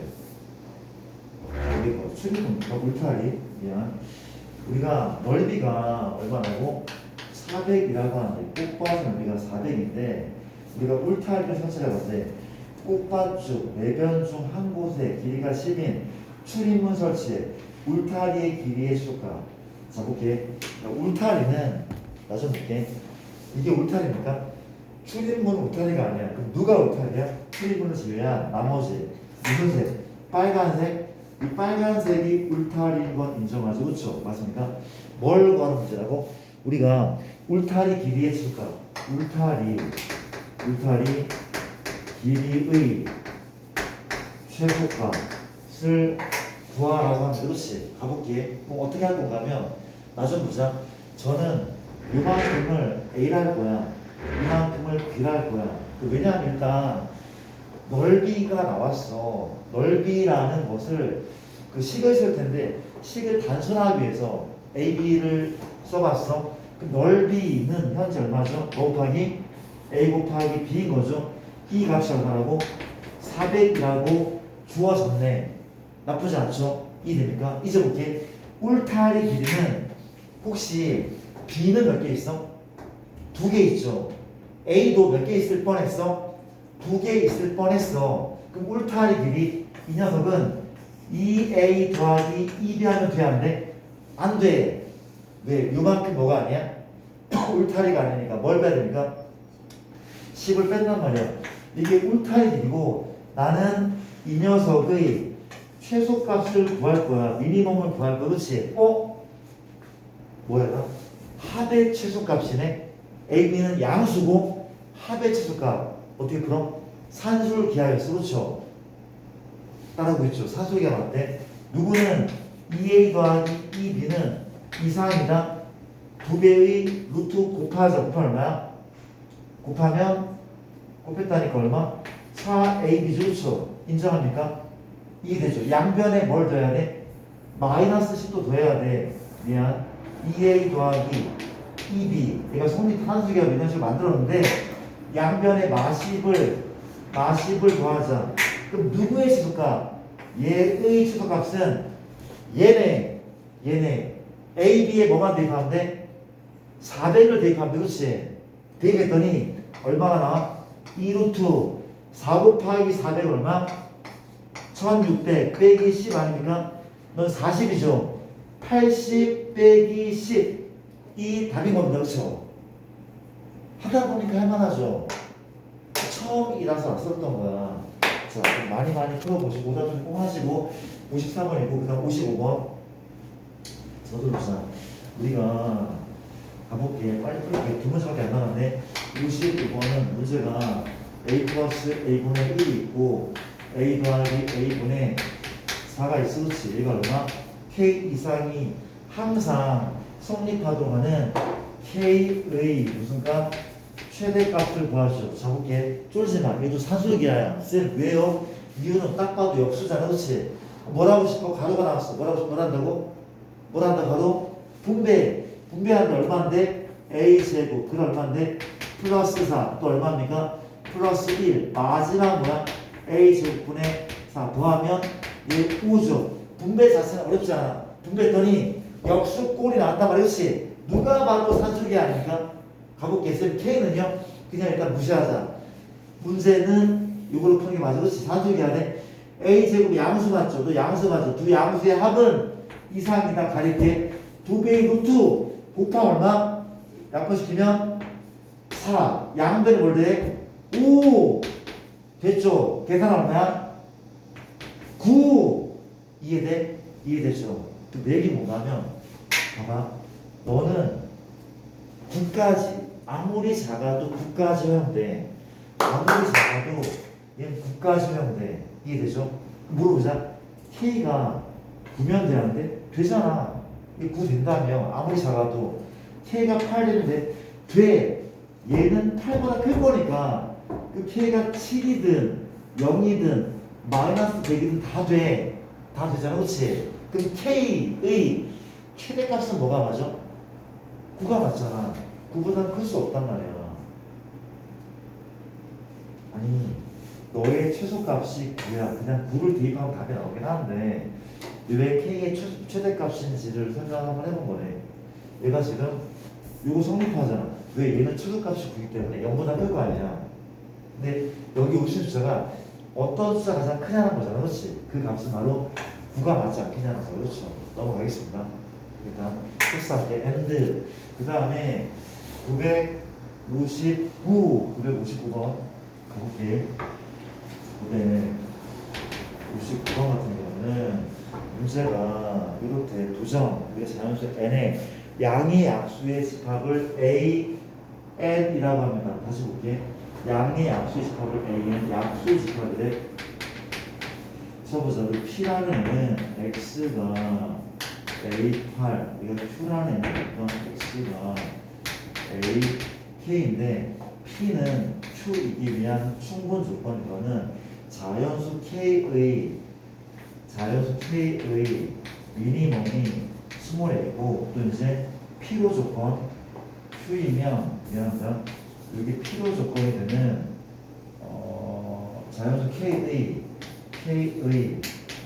여기 뭐 출입금 울타리 미안. 우리가 넓이가 얼마나고 400이라고 하는데 꽃밭 넓이가 400인데 우리가 울타리를 설치해 봤을 꽃밭 중 매변 중 한 곳에 길이가 10인 출입문 설치에 울타리의 길이의 수가. 자 볼게. 울타리는 나 좀 볼게. 이게 울타리입니까? 출입문 울타리가 아니야. 그럼 누가 울타리야? 출입문을 제외한 나머지 무슨 색? 빨간색. 이 빨간색이 울타리인 건 인정하죠. 그렇죠? 맞습니까? 뭘 구하는 문제라고? 우리가 울타리 길이의 수가. 울타리 길이의 최소값을 구하라고 하면 그렇지. 가볼게. 그럼 어떻게 할 건가 하면 나 좀 보자. 저는 이만큼을 A라 할 거야. 이만큼을 B라 할 거야. 왜냐하면 일단 넓이가 나왔어. 넓이라는 것을 그 식을 쓸 텐데 식을 단순화하기 위해서 A, B를 써봤어. 그 넓이는 현재 얼마죠? 곱하기 A 곱하기 B인 거죠. 이 값이 얼마라고? 400이라고 주어졌네. 나쁘지 않죠? 이 됩니까? 이제 볼게. 울타리 길이는 혹시 B는 몇 개 있어? 2개 있죠. A도 몇 개 있을 뻔했어? 2개 있을 뻔했어. 그럼 울타리 길이 이 녀석은 2A 더하기 2B 하면 돼? 안 돼? 안 돼. 왜? 요만큼 뭐가 아니야? 울타리가 아니니까 뭘 빼야 됩니까? 10을 뺀단 말이야. 이게 울타리 길이고 나는 이 녀석의 최소값을 구할 거야. 미니멈을 구할 거야. 그렇지? 뭐야? 합의 최소값이네. AB는 양수고 합의 최소값. 어떻게 그럼? 산술 기하였어. 그렇죠? 따라하고 있죠. 산술 기하 맞대. 누구는 2A 더하기 2B는 이상이다. 2배의 루트 곱하자. 곱하면 얼마야? 곱했다니까 얼마? 4AB 좋죠. 인정합니까? 이게 되죠. 양변에 뭘 더해야 돼? 마이너스 10도 더해야 돼. 미안. 2A 더하기 2B. 내가 성립 한수기하고 이런 식으로 만들었는데 양변에 마십을 더하자. 그럼 누구의 최소값? 얘의 최소값은 얘네 AB에 뭐만 대입하면 돼? 400을 대입하면 돼. 그렇지? 대입했더니 얼마가 나와? 2루트 4 곱하기 400 얼마? 1600 빼기 10 아닙니까? 넌 40이죠? 80 빼기 10 이 답인 겁니다. 그렇죠? 하다 보니까 할만하죠? 처음이라서 썼던 거야. 자, 많이 풀어보시고 오답 좀 꼭 하시고 54번이고 그 다음 55번 서두르자. 우리가 가볼게. 빨리 풀게. 두 문제밖에 안 남았네. 52번은 문제가 A 플러스 A분의 1이 있고 A 더하기 A분의 4가 있어. 그렇지? 얘가 얼마? K 이상이 항상 성립하도록 하는 K의 무슨 값? 최대값을 구하시오. 자볼게. 쫄지 마. 얘도 산술기하야. 쌤 왜요? 이유는 딱 봐도 역수잖아. 그렇지? 뭐라고 싶어? 가로가 나왔어. 뭐라고 싶어? 뭘 한다고? 가로? 분배. 분배하는데 얼마인데? a제곱 그 얼마인데? 플러스 4 또 얼마입니까? 플러스 1 마지막 뭐야? a제곱분의 4 더하면 얘 5죠. 분배 자체는 어렵지 않아. 분배했더니 역수꼴이 나왔단 말이야. 그렇지? 누가 봐도 사주기 아닙니까? 가볼게. 쌤 K는요? 그냥 일단 무시하자. 문제는 이걸로 푸는 게 맞아. 그렇지? 사주기 안에 a제곱 양수 맞죠? 또 양수 맞죠? 두 양수의 합은 이상이다 가릴게. 2배의 루트 곱하면 얼마? 약분시키면 4 양변이 뭘 돼? 5 됐죠? 계산 얼마야? 9 이해돼? 이해됐죠? 그 내기 뭐냐면 봐봐 너는 9까지 아무리 작아도 9까지 허용돼. 아무리 작아도 얘는 9까지 허용돼. 이해되죠? 물어보자. K가 9면 되는데 되잖아. 이게 9 된다며. 아무리 작아도 K가 8 되는데 돼. 얘는 8보다 클 거니까 그 K가 7이든 0이든 마이너스 100이든 다 돼. 다 되잖아. 그렇지? 그럼 K의 최대값은 뭐가 맞아? 9가 맞잖아. 9보다 클 수 없단 말이야. 아니 너의 최소값이 9야. 그냥 9를 대입하면 답이 나오긴 하는데 왜 K의 최대값인지를 설명 한번 해본 거네. 얘가 지금 요거 성립하잖아. 왜? 얘는 최소값이 9이기 때문에 0보다 클 거 아니야. 근데 여기 오신 숫자가 어떤 숫자가 가장 크냐는 거잖아. 그렇지? 그 값은 바로 9가 맞지 않겠냐는 거. 그렇죠? 넘어가겠습니다. 일단 속삭게 and 그 다음에 959번 가볼게. 959번 같은 경우는 문제가 이렇대. 도전 우리가 자연수 n의 양의 약수의 집합을 a n이라고 합니다. 다시 볼게. 양의 약수의 집합을 a는 약수의 집합이래. 써보자. p라는 애는 x가 a8 이거 q라는 애니까 x가 ak인데 p는 q이기 위한 충분 조건이거는 자연수 k의 미니멈이 스몰 a고 또 이제 필요 조건 q이면 미안합니다. 여기 필요 조건이 되는 자연수 k의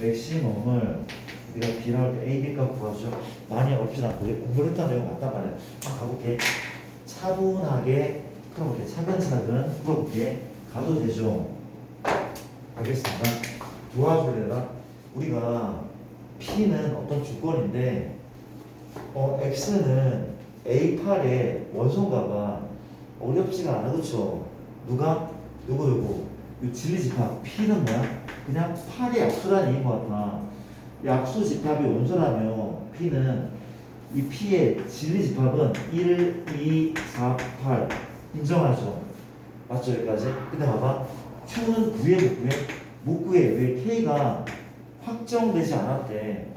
맥시멈을 우리가 B라고 할 때 A, B값 구하죠. 많이 어렵진 않고 공부를 했던 내용 같단 말이야. 가볼게. 차분하게 풀어볼게. 차근차근 풀어볼게. 가도 되죠? 알겠습니다. 도와줄래나? 우리가 P는 어떤 조건인데 X는 A8의 원소인가가 어렵지가 않아. 그쵸? 누가? 요거 요 진리집합 P는 뭐야? 그냥 8의 약수라는 얘기인 것 같아. 약수 집합이 원소라며 P는 이 P의 진리집합은 1, 2, 4, 8 인정하죠? 맞죠? 여기까지? 근데 봐봐. Q는 9에 못 구해. 왜? K가 확정되지 않았대.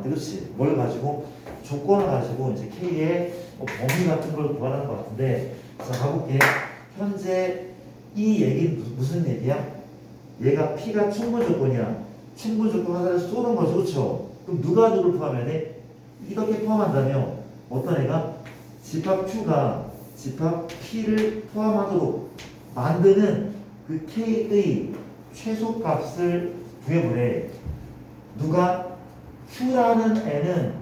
그렇지? 뭘 가지고? 조건을 가지고 이제 K의 범위 같은 걸 구하는 것 같은데. 자, 가볼게. 현재 이 얘기는 무슨 얘기야? 얘가 P가 충분 조건이야. 충분 조건 하나를 쏘는 거죠. 그렇죠? 그럼 누가 누구를 포함해야 돼? 이렇게 포함한다면 어떤 애가 집합 Q가 집합 P를 포함하도록 만드는 그 K의 최소값을 구해보래. 누가? Q라는 애는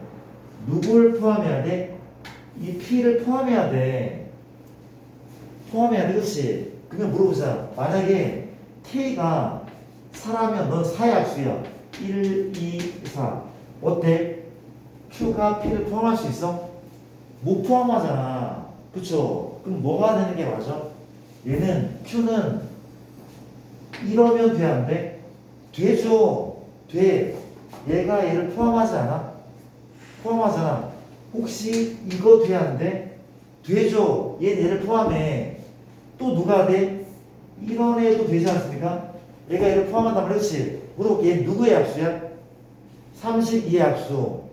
누굴 포함해야 돼? 이 P를 포함해야 돼. 그렇지? 그러면 물어보자. 만약에 K가 4라면 넌 4약수야. 1, 2, 4. 어때? Q가 P를 포함할 수 있어? 못 포함하잖아. 그쵸? 그럼 뭐가 되는 게 맞아? 얘는 Q는 이러면 돼, 안 돼? 되죠? 돼. 얘가 얘를 포함하지 않아? 포함하잖아. 혹시 이거 돼, 안 돼? 되죠? 얘를 포함해. 또 누가 돼? 이런 애도 되지 않습니까? 얘가 얘를 포함한다면 그렇지. 물어볼게. 얘 누구의 약수야? 32의 약수.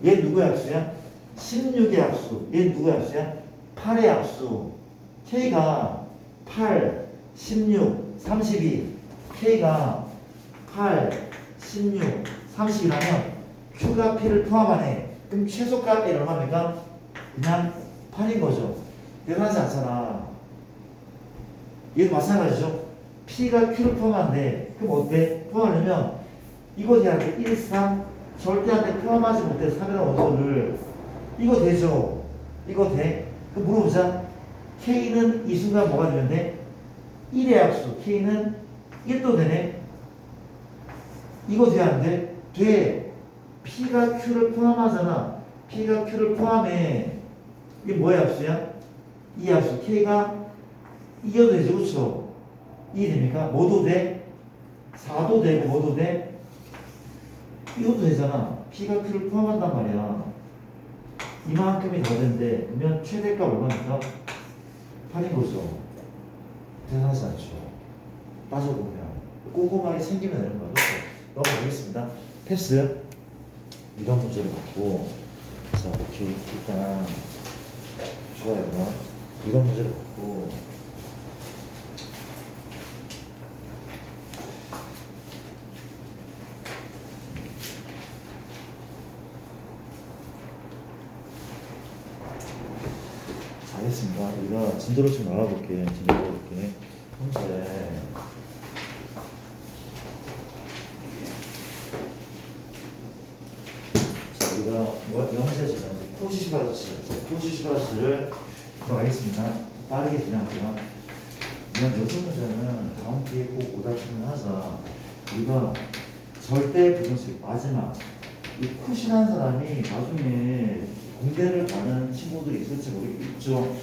얘 누구의 약수야? 16의 약수. 얘 누구의 약수야? 8의 약수. K가 8, 16, 32. K가 8, 16, 32라면 Q가 P를 포함하네. 그럼 최소값 L은 얼마입니까? 그냥 8인 거죠. 대단하지 않잖아. 얘도 마찬가지죠. P가 Q를 포함한데 그럼 어때? 포함하려면 이거 돼야 돼. 1, 3 절대한테 포함하지 못해 3이라는 원소를. 이거 되죠? 이거 돼? 그럼 물어보자. K는 이 순간 뭐가 되면 돼? 1의 합수. K는 1도 되네? 이거 돼야 안 돼? 돼. P가 Q를 포함하잖아. P가 Q를 포함해. 이게 뭐의 합수야? 이 합수. K가 2여도 되죠, 그쵸? 2 됩니까? 뭐도 돼? 4도 되고, 뭐도 돼? 이것도 되잖아. P가 Q를 포함한단 말이야. 이만큼이 더 된대. 그러면 최대값 얼마입니까? 8인 거죠. 대단하지 않죠. 따져보면. 꼼꼼하게 챙기면 되는 거죠. 넘어가겠습니다. 패스. 이런 문제를 갖고, 자, 이렇게 일단, 좋아요. 이런 문제를 갖고, 알겠습니다. 우리가 진도를 좀 나가볼게. 현재 자, 우리가 현재 지금 코시시바라스를 들어가겠습니다. 빠르게 진행할게요. 이런 여섯 문제는 다음 기회에 꼭 오답을 하자. 우리가 절대 부정식 마지막 이 코시라는 사람이 나중에 공대를 가는 친구들이 있을지 모르겠죠.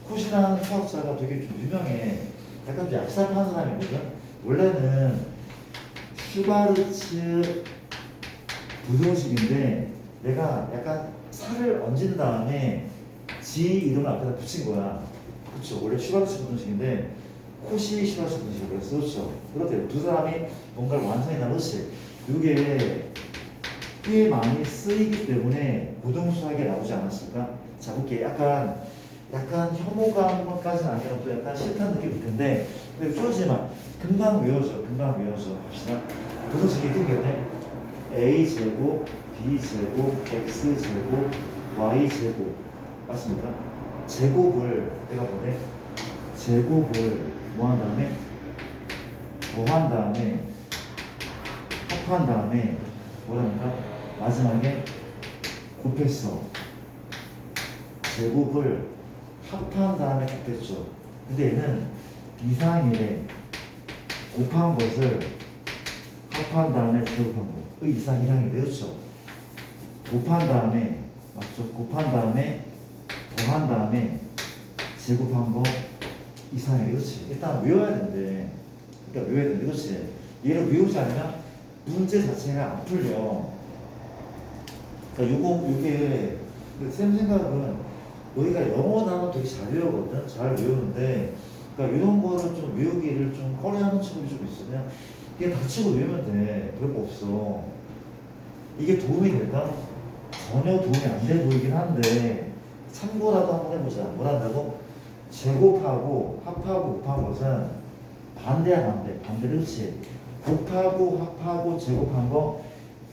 코시라는 수학자가 되게 좀 유명해. 약간 좀 얍삽한 사람이거든. 원래는 슈바르츠 부등식인데 내가 약간 살을 얹은 다음에 지 이름을 앞에다 붙인 거야. 그렇죠. 원래 슈바르츠 부등식인데 코시 슈바르츠 부등식을 그랬어. 그렇죠. 그렇대요. 두 사람이 뭔가를 완성했다는 것이 이게 꽤 많이 쓰이기 때문에 고등수학에 나오지 않았을까? 자, 볼게. 약간 혐오감까지는 아니라 또 약간 싫다는 느낌이 텐데, 근데 쫄지만 금방 외워져. 봅시다. 고등식이 뜬겠네. A 제곱, B 제곱, X 제곱, Y 제곱. 맞습니까? 제곱을 내가 뭐래? 제곱을 뭐 한 다음에 더한 다음에 합한 다음에 뭐랍니까? 마지막에 곱했어. 제곱을 합한 다음에 곱했죠. 근데 얘는 이상이래. 곱한 것을 합한 다음에 제곱한 거. 그 이상이랑이 되었죠. 곱한 다음에 맞죠? 곱한 다음에 더한 다음에 제곱한 거 이상이 그렇지. 일단 외워야 된대. 그러니까 외워야 된대. 그렇지. 얘를 외우지 않으면 문제 자체가 안 풀려. 그러니까 요게 쌤 생각은 너희가 영어 단어 되게 잘 외우거든. 잘 외우는데 그러니까 이런 거를 좀 외우기를 좀 꺼려하는 친구들이 좀 있어. 그냥 이게 닥치고 외우면 돼. 별거 없어. 이게 도움이 될까? 전혀 도움이 안 돼 보이긴 한데 참고라도 한번 해보자. 뭘 한다고? 제곱하고 합하고 곱한 것은 반대야 반대. 반대로 그렇지. 곱하고 합하고 제곱한 거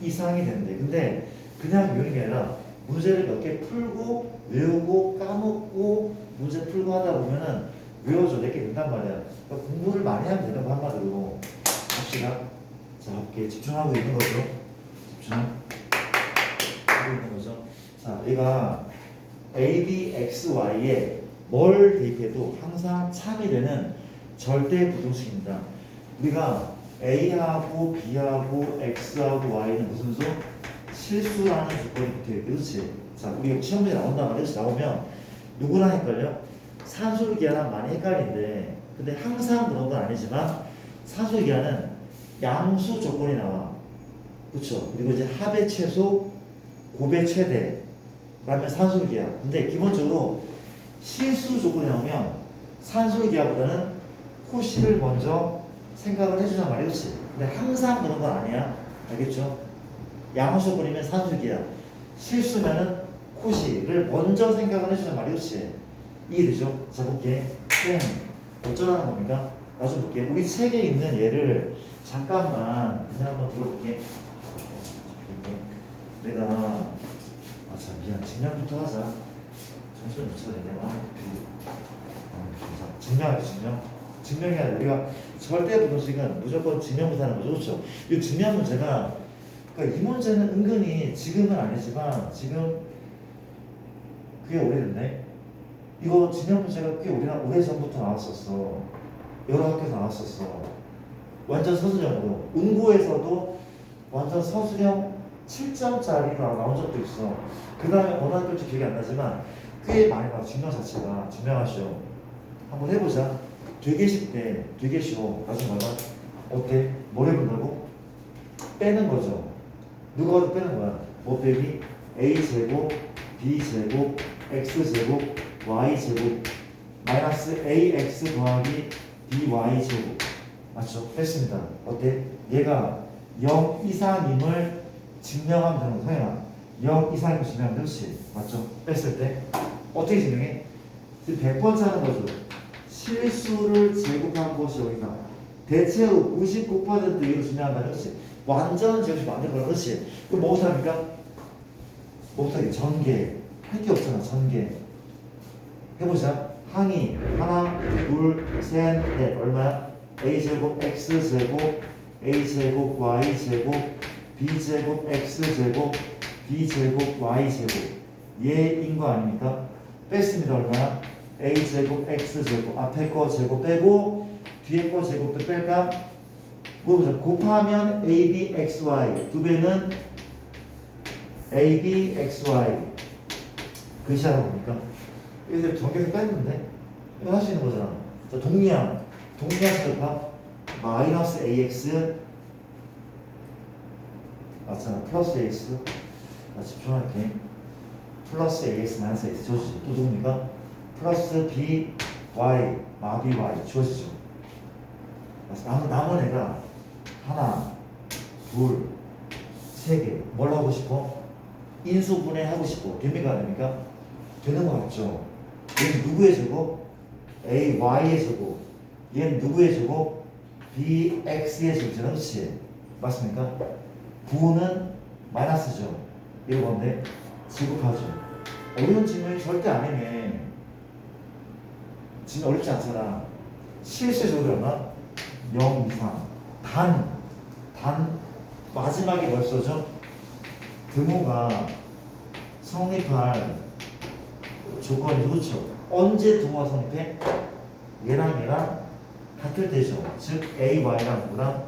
이상이 된대. 근데 그냥 외우는 게 아니라 문제를 몇 개 풀고 외우고 까먹고 문제 풀고 하다 보면은 외워져 내게 된단 말이야. 그러니까 공부를 많이 하면 되는 거 한마디로. 합시다. 자, 이렇게 집중하고 있는 거죠. 집중하고 있는 거죠. 자, 얘가 A, B, X, Y에 뭘 대입해도 항상 참이 되는 절대 부등식입니다. 우리가 A하고 B하고 X하고 Y는 무슨 수? 실수라는 조건이 붙어있대. 그렇지? 자, 우리가 시험에 나온단 말이야. 나오면 누구랑 헷갈려? 산술기하랑 많이 헷갈린데 근데 항상 그런 건 아니지만 산술기하는 양수 조건이 나와. 그렇죠? 그리고 이제 합의 최소, 곱의 최대 그다음에 산술기하. 근데 기본적으로 실수 조건이 나오면 산술기하보다는 코시를 먼저 생각을 해주란 말이지. 근데 항상 그런 건 아니야. 알겠죠? 양수 조건이면 산술기하. 실수면은 코시를 먼저 생각을 해주란 말이지. 이해되죠? 자, 볼게. 쌤, 어쩌라는 겁니까? 나좀 볼게. 우리 책에 있는 예를 잠깐만 그냥 한번 들어볼게. 내가 아, 참, 미안. 증명부터 하자. 정신 못 차리네. 자, 증명하자, 증명. 증명이 아니라 우리가 절대 부동식은 무조건 증명부터 하는 거죠. 그렇죠? 이 증명 문제가, 그러니까 이 문제는 은근히 지금은 아니지만, 지금 꽤 오래됐네. 이거 증명 문제가 꽤 오래전부터 나왔었어. 여러 학교에서 나왔었어. 완전 서술형으로. 응고에서도 완전 서술형 7점짜리로 나온 적도 있어. 그 다음에 어느 학교인지 기억이 안 나지만 꽤 많이 나와. 증명 자체가. 증명하시오. 한번 해보자. 되게 쉽대. 되게 쉬워. 나중에 말봐. 어때? 뭘 해본다고? 빼는 거죠. 누가 봐도 빼는 거야. 뭐 빼기? a제곱, b제곱, x제곱, y제곱 마이너스 ax 더하기 by제곱. 맞죠? 뺐습니다. 어때? 얘가 0 이상임을 증명하면 되는 거. 성현아, 0 이상임을 증명하면 되지. 맞죠? 뺐을 때 어떻게 증명해? 100번째 하는 거죠. 실수를 제곱한 것이 여기가 대체로 99% 이로 증명한다는 것이 완전 제곱식 만든 거는 것이. 그럼 뭐부터 합니까? 뭐부터 하게? 전개. 할 게 없잖아. 전개. 해보자. 항이 하나, 둘, 셋, 넷. 얼마야? a제곱 x제곱 a제곱 y제곱 b제곱 x제곱 b제곱 y제곱 얘인 거 아닙니까? 뺐습니다. 얼마야? a제곱 x제곱 앞에 거 제곱 빼고 뒤에 거 제곱도 뺄까? 뭐보자. 곱하면 abxy 두 배는 abxy 글씨하다 보니까 이제 전개해서 뺐는데 이거 할 수 있는 거잖아. 자, 동리양 제곱합 마이너스 ax 맞잖아. 플러스 ax 나 집중할게. 플러스 ax 마이너스 ax 주어지죠. 또 누굽니까? 플러스 b y 마비 y 주어지죠. 남은 애가 하나 둘 세 개. 뭘 하고 싶어? 인수분해 하고 싶어. 됩니까? 안 됩니까? 되는 거 같죠? 얘는 누구의 제곱? a y의 제곱. 얘는 누구의 제곱? b x의 제곱이잖아. 그렇지? 맞습니까? 9는 마이너스죠. 이거 뭔데? 제곱하죠. 어려운 질문이 절대 아니네. 지금 어렵지 않잖아. 실수의 제곱이 얼마? 0 이상. 단 마지막에 뭘 써줘? 등호가 성립할 조건이 그렇죠. 언제 등호가 성립해? 얘랑 같을 때죠. 즉 AY랑 누구랑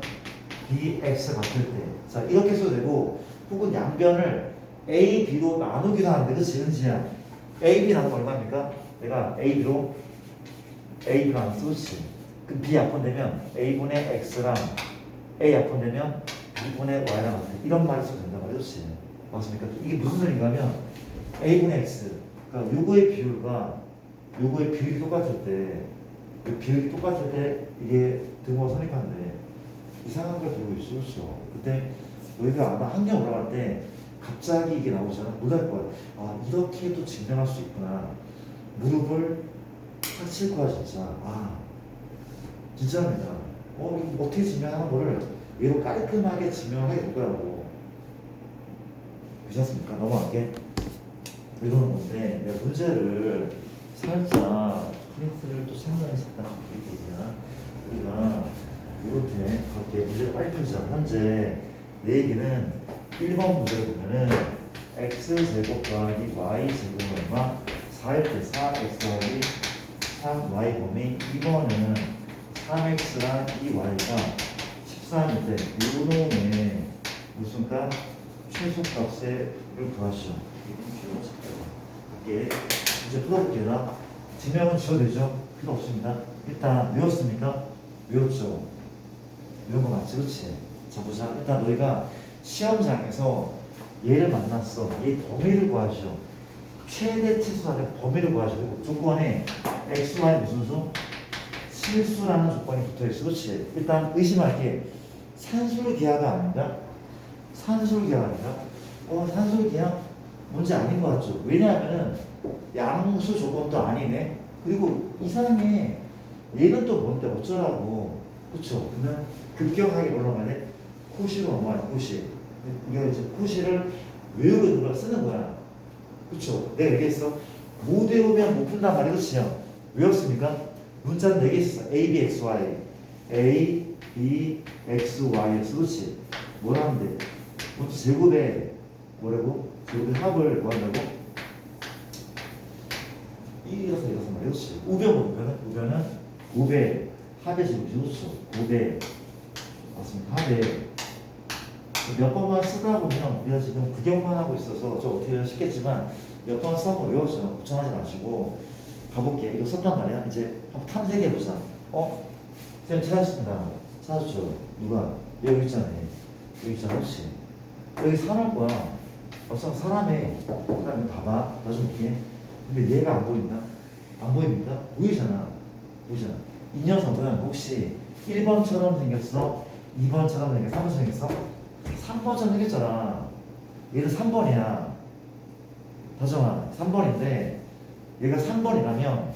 BX 같을 때. 자, 이렇게 써도 되고 혹은 양변을 A, B로 나누기도 하는데 그치? 은지야. A, B 나누면 얼마입니까? 내가 A, B로 나눠서 그렇지. 그럼 B 약분되면 A분의 X랑 A 약분되면 B분의 Y랑 같아. 이런 말을 써도 된단 말이야. 그렇지? 맞습니까? 이게 무슨 소리인가 하면 A분의 X 그러니까 요거의 비율이 똑같을 때 이게 등호가 성립하는데 이상한 걸 들고 있어. 그렇죠? 그때 너희가 아마 학년 올라갈 때 갑자기 이게 나오잖아. 놀랄 거야. 아, 이렇게도 증명할 수 있구나. 무릎을 탁 칠 거야 진짜. 아, 진짜입니다. 이거 어떻게 증명하는 거를 얘로 깔끔하게 증명하게 될 거라고. 괜찮습니까? 넘어갈게. 이러는 건데 내가 문제를 살짝 프린트를 또 생각했었다. 우리가 이렇게 문제를 빨리 풀자. 현재 내 얘기는 1번 문제를 보면은 x제곱 더하기 y제곱은 얼마? 4일 때 4x 더하기 3y 범위. 2번은 3x랑 2y가 13일 때 요놈의 무슨 값? 최소값을 구하시오. 갈게. 이제 풀어볼게요. 증명은 지워도 되죠? 필요 없습니다. 일단 외웠습니까? 외웠죠? 외운 거 맞지? 그렇지? 자, 보자. 일단 너희가 시험장에서 얘를 만났어. 얘 범위를 구하시오. 최대 치수한테 범위를 구하시오. 그리고 조건에 x, y 무슨 수? 실수라는 조건이 붙어있어. 그렇지? 일단 의심할게. 산술기하가 아닌가? 산술기하가 아닌가? 산술기하? 문제 아닌 것 같죠? 왜냐하면은 양수 조건도 아니네. 그리고 이상해. 얘는 또 뭔데 어쩌라고. 그쵸? 그러면 급격하게 올라가네. 코시로 넘어가요. 코시. 이게 이제 코시를 외우고 쓰는 거야. 그쵸? 내가 얘기했어. 못 외우면 못 푼단 말이 그치요? 외웠습니까? 문자는 4개 있었어. A, B, X, Y. A, B, X, Y였어. 그치? 뭐라는데? 먼저 제곱에 뭐라고? 제곱의 합을 뭐 한다고? 1이라서 이라서 말이야. 그치? 우변은 9배 합의 제곱이지. 그쵸? 9배 맞습니다. 합의 몇 번만 쓰다 보면 우리가 지금 구경만 하고 있어서 저 어떻게 해야 쉽겠지만 몇 번 써서 외웠어요. 걱정하지 마시고 가볼게. 이거 썼단 말이야. 이제 한번 탐색해보자. 선생님 찾았습니다. 찾았죠. 누가? 여기 있잖아요. 여기 있잖아. 혹시 여기 사람 거야. 사람의 봐봐. 나 좀 볼게. 근데 얘가 안 보인다? 안 보입니까? 보이잖아. 보이잖아. 이 녀석은 혹시 1번처럼 생겼어? 2번처럼 생겼어? 3번처럼 생겼어? 3번처럼 생겼잖아. 얘는 3번이야. 다정아, 3번인데 얘가 3번이라면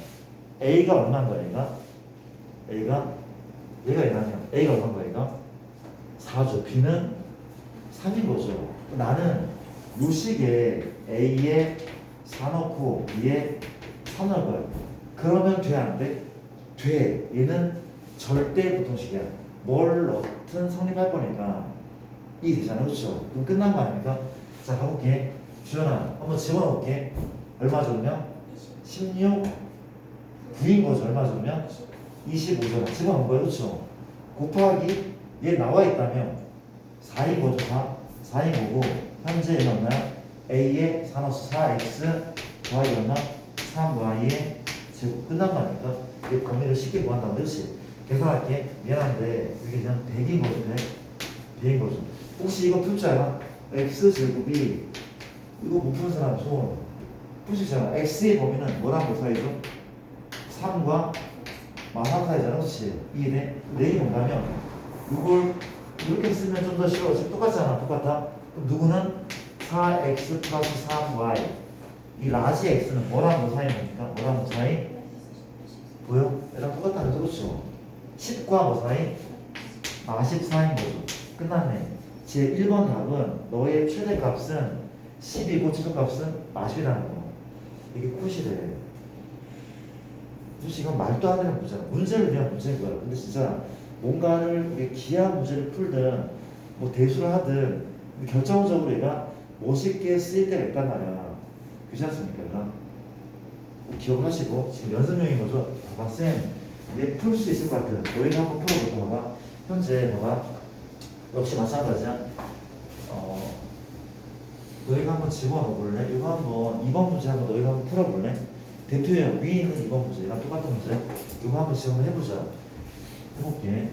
A가 얼마인 거야, 얘가? 얘가 얘라면 A가 얼마인 거야, 얘가? 4죠. B는 3인 거죠. 나는 요 식에 A에 4 넣고 B에 3 넣을 거야. 그러면 돼, 안 돼? 돼. 얘는 절대 부등식이야. 뭘 넣든 성립할 거니까 이 되잖아. 그렇죠? 그럼 끝난 거 아닙니까? 자, 가볼게. 주연아, 한번 집어넣을게. 얼마 줬냐? 16, 9인 거죠. 얼마 줬냐? 25잖아. 집어넣은 거예요. 그렇죠? 곱하기 얘 나와 있다면 4인 거죠. 4인 거고 현재 얘는 얼마야? A에 4 넣어서 4x y 얼마? 3y에 제곱. 끝난 거 아닙니까? 이 범위를 쉽게 구한다면 그렇지? 계산할게. 미안한데 이게 그냥 100인 거죠. 100인 거죠. 혹시 이거 풀 줄 알아? x제곱이 이거 못 푸는 사람 손 푸시잖아. x의 범위는 뭐랑 뭐 사이죠? 3과 마사 사이잖아. 그렇지? 이해돼? 내게 뭔가면 이걸 이렇게 쓰면 좀 더 쉬워. 지금 똑같잖아. 똑같아? 그럼 누구는 4x 플러스 3y 이 라지 x는 뭐랑 뭐 사이인 겁니까? 뭐랑 뭐 사이? 보여? 얘랑 똑같다면서 그렇죠? 10과 뭐 사이? 14인 거죠. 끝났네. 제 1번 답은 너의 최대값은 10이고 최소값은 40이라는 거. 이게 컷이래. 솔직히 이건 말도 안 되는 문제야. 문제를 위한 문제인 거야. 근데 진짜 뭔가를 우리 기하 문제를 풀든 뭐 대수를 하든 결정적으로 얘가 멋있게 쓰일 때가 있단 말이야. 그렇지 않습니까? 얘가? 꼭 기억하시고 지금 연습용인 거죠. 봐봐 쌤, 얘 풀 수 있을 것 같아. 너희가 한번 풀어볼까 봐봐. 현재 봐봐. 역시 마찬가지야. 너희가 한번 집어넣어볼래? 이거 한번 2번 문제 한번 너희가 한번 풀어볼래? 대표형 위에 있는 2번 문제랑 똑같은 문제. 이거 한번 지금 해보자. 해볼게.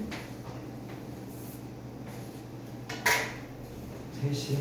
3시.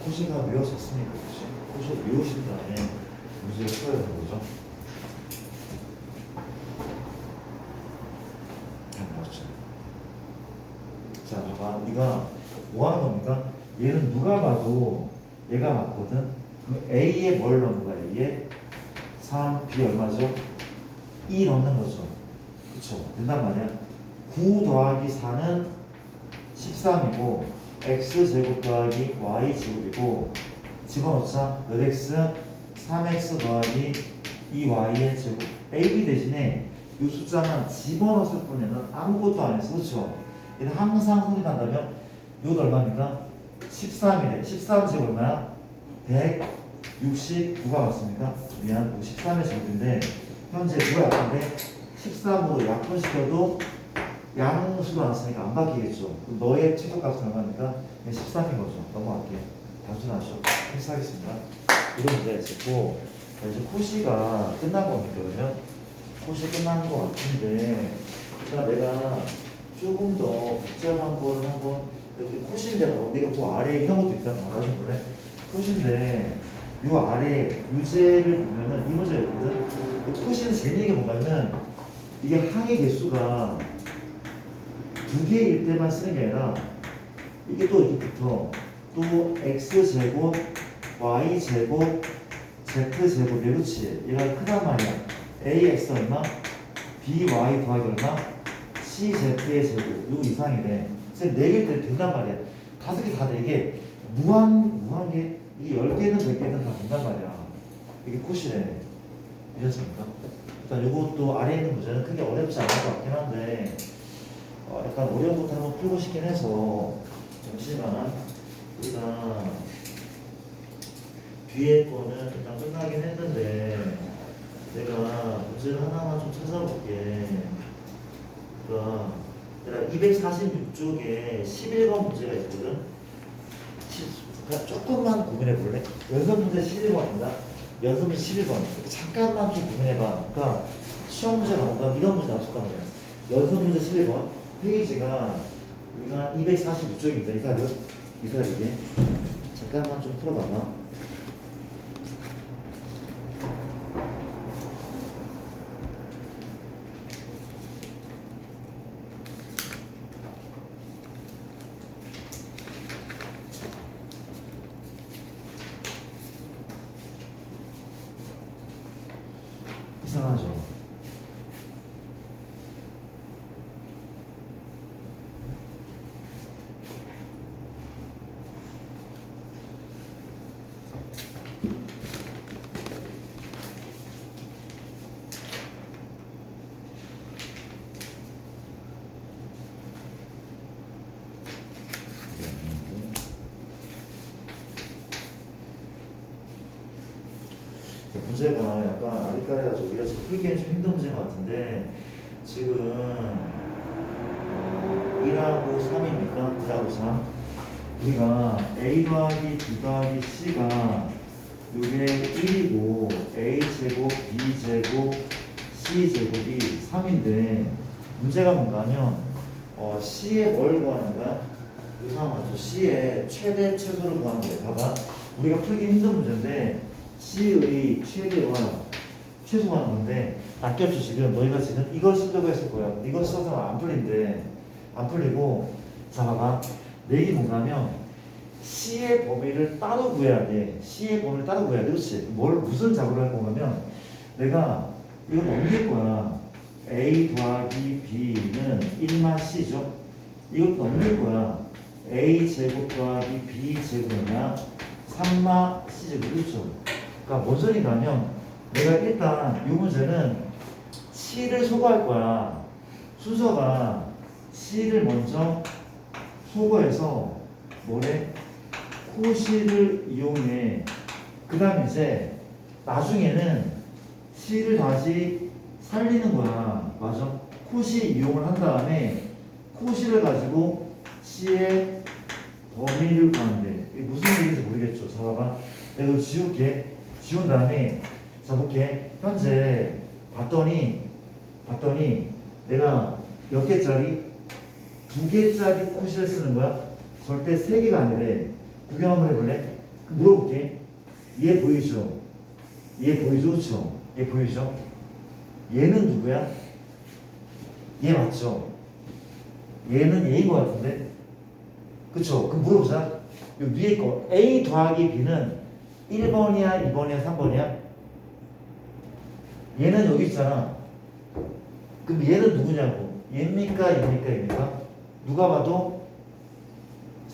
코시가 외워졌으니까 그치? 코시 외우신 다음에 문제를 풀어야 되는 거죠. 맞죠. 자, 봐봐. 네가 뭐 하는 겁니까? 얘는 누가 봐도 얘가 맞거든. 그럼 A에 뭘 넣는 거야? A에 3, B 얼마죠? 2 넣는 거죠. 그쵸? 된단 말이야. 9 더하기 4는 13이고 x제곱 더하기 y제곱이고 집어넣자. 몇 x? 3x 더하기 2y의 제곱. ab 대신에 이 숫자는 집어넣었을 뿐에는 아무것도 안 했어. 그렇죠? 얘는 항상 성립한다면 이거 얼마입니까? 13이래. 13제곱 얼마야? 169가 맞습니까? 미안, 13의 제곱인데 현재 누가 약한데 13으로 약분시켜도 양수도 나왔으니까 안 바뀌겠죠. 그럼 너의 최소값은 얼마니까 13인 거죠. 넘어갈게요. 단순하죠. 패스하겠습니다. 이런 문제가 있었고, 자, 이제 코시가 끝난 겁니다. 그러면 코시 끝난 것 같은데, 일단 내가 조금 더 복잡한 거를 한번 이렇게 코시인데 내가 그 아래에 이런 것도 있다는 거 알아준 거래. 코시인데 요 아래 유제를 보면은 이 문제였거든. 그 코시는 재미있는 게 뭐냐면 이게 항의 개수가 두 개일 때만 쓰는 게 아니라 이게 또 이렇게 붙어. 또 x제곱, y제곱, z제곱이 그렇지. 얘가 크단 말이야. ax 얼마? by 더하기 얼마? cz의 제곱. 요 이상이래. 쌤 4개일 때 된단 말이야. 5개 다 4개. 무한계. 이게 10개는 100개는 다 된단 말이야. 이게 코시래. 이해하십니까? 일단 요것도 아래에 있는 문제는 크게 어렵지 않을 것 같긴 한데 약간 어려운 것도 한번 풀고 싶긴 해서 잠시만 우리가 뒤에 거는 일단 끝나긴 했는데 내가 문제를 하나만 좀 찾아볼게. 그러니까 내가 246쪽에 11번 문제가 있거든. 그러니까 조금만 고민해 볼래? 연습 문제 11번입니다. 연습 문제 11번. 잠깐만 좀 고민해봐. 그러니까 시험 문제 나온다. 이런 문제 나왔을 거 아니야. 연습 문제 11번. 페이지가 우리가 246쪽입니다. 이사르게. 잠깐만 좀 풀어봐봐. 이상하죠? 문제가 약간 아리까리가지고 우리가 지금 풀기엔 좀 힘든 문제인 것 같은데 지금 1하고 3이니까 1하고 3 우리가 A 더하기 B 더하기 C가 이게 1이고 A 제곱 B 제곱 C 제곱이 3인데 문제가 뭔가 하면 C의 뭘 구하는 거야? 이 상황 맞죠? C의 최대 최소를 구하는 거야. 봐봐 우리가 풀기 힘든 문제인데 C의 최대와 최소화하는 건데 아껴서 지금 너희가 지금 이걸 쓰려고 했을 거야. 이걸 써서 안 풀린대. 안 풀리고 자 봐봐 내기 뭔가면 C의 범위를 따로 구해야 돼. C의 범위를 따로 구해야 돼. 그렇지? 무슨 작업을 할 거냐면 내가 이걸 넘길 거야. A 더하기 B는 1만 C죠. 이걸 넘길 거야. A 제곱 더하기 B 제곱이냐 3마 C 제곱 그렇죠? 그러니까 뭔 소리가 하면 내가 일단 이 문제는 C를 소거할 거야. 순서가 C를 먼저 소거해서 뭐래? 코시를 이용해. 그 다음에 이제 나중에는 C를 다시 살리는 거야. 맞아? 코시 이용을 한 다음에 코시를 가지고 C의 범위를 구하는데 이게 무슨 얘기인지 모르겠죠. 자 봐봐 내가 이거 지울게. 지운 다음에 자 볼게. 현재 봤더니 내가 몇 개짜리? 2개짜리 코시를 쓰는 거야. 절대 3개가 아니래. 구경 한번 해볼래? 물어볼게. 얘 보이죠? 그렇죠? 얘 보이죠? 얘는 누구야? 얘 맞죠? 얘는 A인 것 같은데? 그쵸? 그럼 물어보자. 요 위에 거 A 더하기 B는 1번이야, 2번이야, 3번이야? 얘는 여기 있잖아. 그럼 얘는 누구냐고? 얘입니까? 얘입니까? 누가 봐도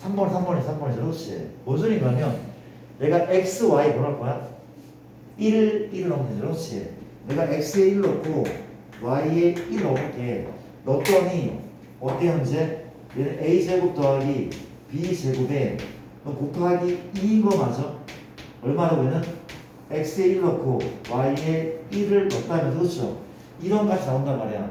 3번이죠. 그렇지. 뭔 소리가 하면 내가 x, y 뭘 할 거야? 1을 넣으면 되죠. 그렇지. 내가 x에 1 넣고 y에 1 넣을게. 넣었더니 어때 현재? 얘는 a제곱 더하기 b제곱에 곱하기 2인 거 맞아? 얼마라고 얘는? x에 1 넣고 y에 1을 넣었다면 그렇죠. 이런 값이 나온단 말이야.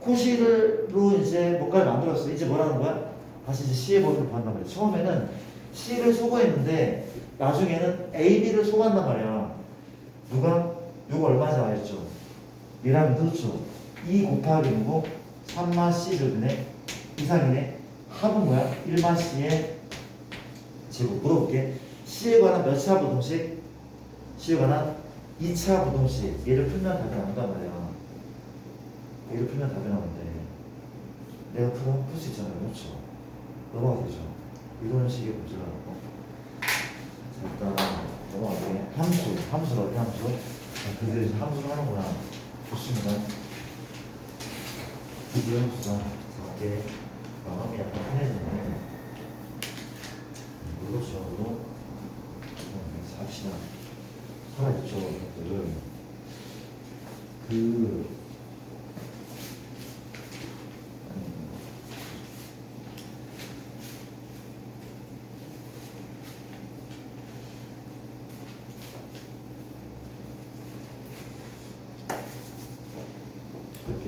코시로 이제 뭔가를 만들었어. 이제 뭐라는 거야? 다시 이제 C의 범위를 구한단 말이야. 처음에는 C를 소거했는데 나중에는 AB를 소거한단 말이야. 누가? 요거 얼마인지 알겠죠? 얘랑 그렇죠. 2 곱하기 누구? 3마 C제곱이네. 이상이네. 합은 뭐야? 1마 C의 제곱. 물어볼게. C에 관한 몇 차 부동식? C에 관한 2차 부동식. 얘를 풀면 답이 나온단 말이야. 얘를 풀면 답이 나오는데 내가 풀 수 있잖아요. 그렇죠? 넘어가 되죠. 이런 식의 문제라고. 일단 넘어가게. 함수가 어디 함수? 그들이 이제 함수를 하는구나. 좋습니다. 이 함수가 작게 마음이 약간 편해지네. 물로적으로 삽시다. 살아있죠. 이것들을 이렇게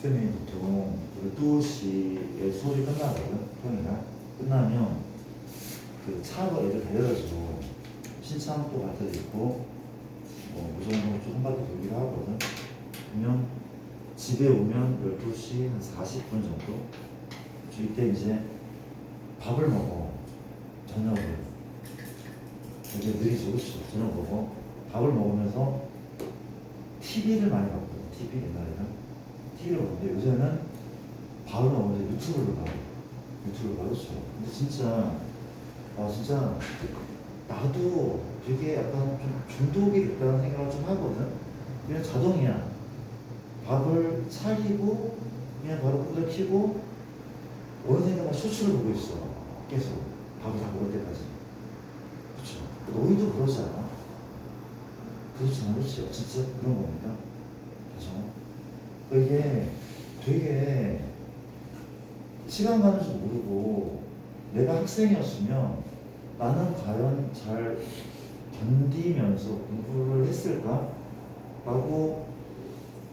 쌤이 보통 12시에 수업이 끝나거든. 평이나 끝나면 그 차로 애들 데려다주고 신청도 갈 때도 있고 뭐 무정도 좀 한 바퀴 돌기도 하거든. 그러면 집에 오면 12시 한 40분 정도. 이때 이제 밥을 먹어. 저녁을. 되게 느리지, 그렇죠? 저녁 먹어. 밥을 먹으면서 TV를 많이 봤거든. TV 옛날에는. TV를 봤는데 요새는 밥을 먹으면서 유튜브를 봐. 유튜브를 봐, 그렇죠? 근데 진짜, 진짜 나도 되게 약간 좀 중독이 됐다는 생각을 좀 하거든. 그냥 자동이야. 밥을 차리고 그냥 바로 끄덕 켜고 어느 생각만 쇼츠를 보고 있어. 계속 밥을 다 먹을 때까지. 그렇죠. 너희도 그러지 않아? 그렇잖아, 그렇지? 진짜 그런 겁니다. 그죠? 이게 되게 시간 가는 줄 모르고 내가 학생이었으면 나는 과연 잘 견디면서 공부를 했을까? 라고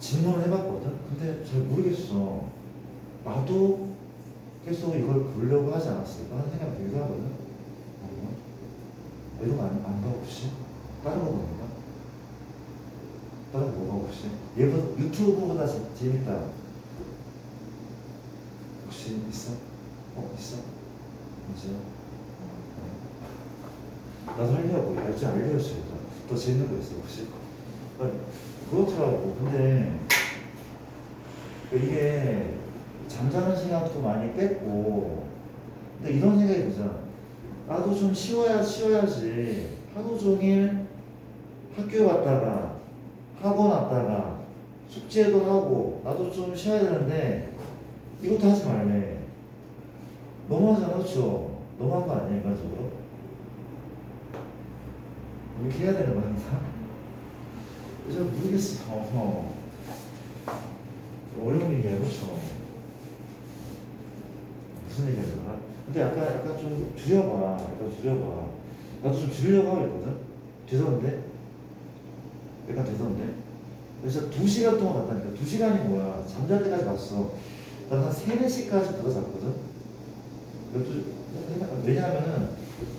질문을 해봤거든? 근데 잘 모르겠어. 나도 계속 이걸 보려고 하지 않았을까 하는 생각이 들기도 하거든? 이런 거 안 봐, 혹시? 다른 거 보니까? 다른 거 뭐가 혹시? 얘보다 유튜브보다 재밌다. 혹시 있어? 있어? 이제? 나도 하려고. 좀 알려줬어요. 더 재밌는 거 있어, 혹시? 그렇더라고. 근데 이게 잠자는 시간도 많이 뺐고, 근데 이런 생각이 들잖아. 나도 좀 쉬어야지. 하루 종일 학교 갔다가 학원 왔다가 숙제도 하고 나도 좀 쉬어야 되는데 이것도 하지 말래. 너무하잖아, 그렇죠? 너무한 거 아니야, 인간적으로? 이렇게 해야 되는 거 항상? 잘 모르겠어. 어려운 얘기야, 그렇죠? 무슨 얘기야, 내가? 근데 약간 좀 줄여봐. 나도 좀 줄이려고 하고 있거든? 죄송한데? 약간 죄송한데? 그래서 2시간 동안 봤다니까. 2시간이 뭐야? 잠잘 때까지 봤어. 나는 한 3, 4시까지 그거 잤거든? 왜냐하면은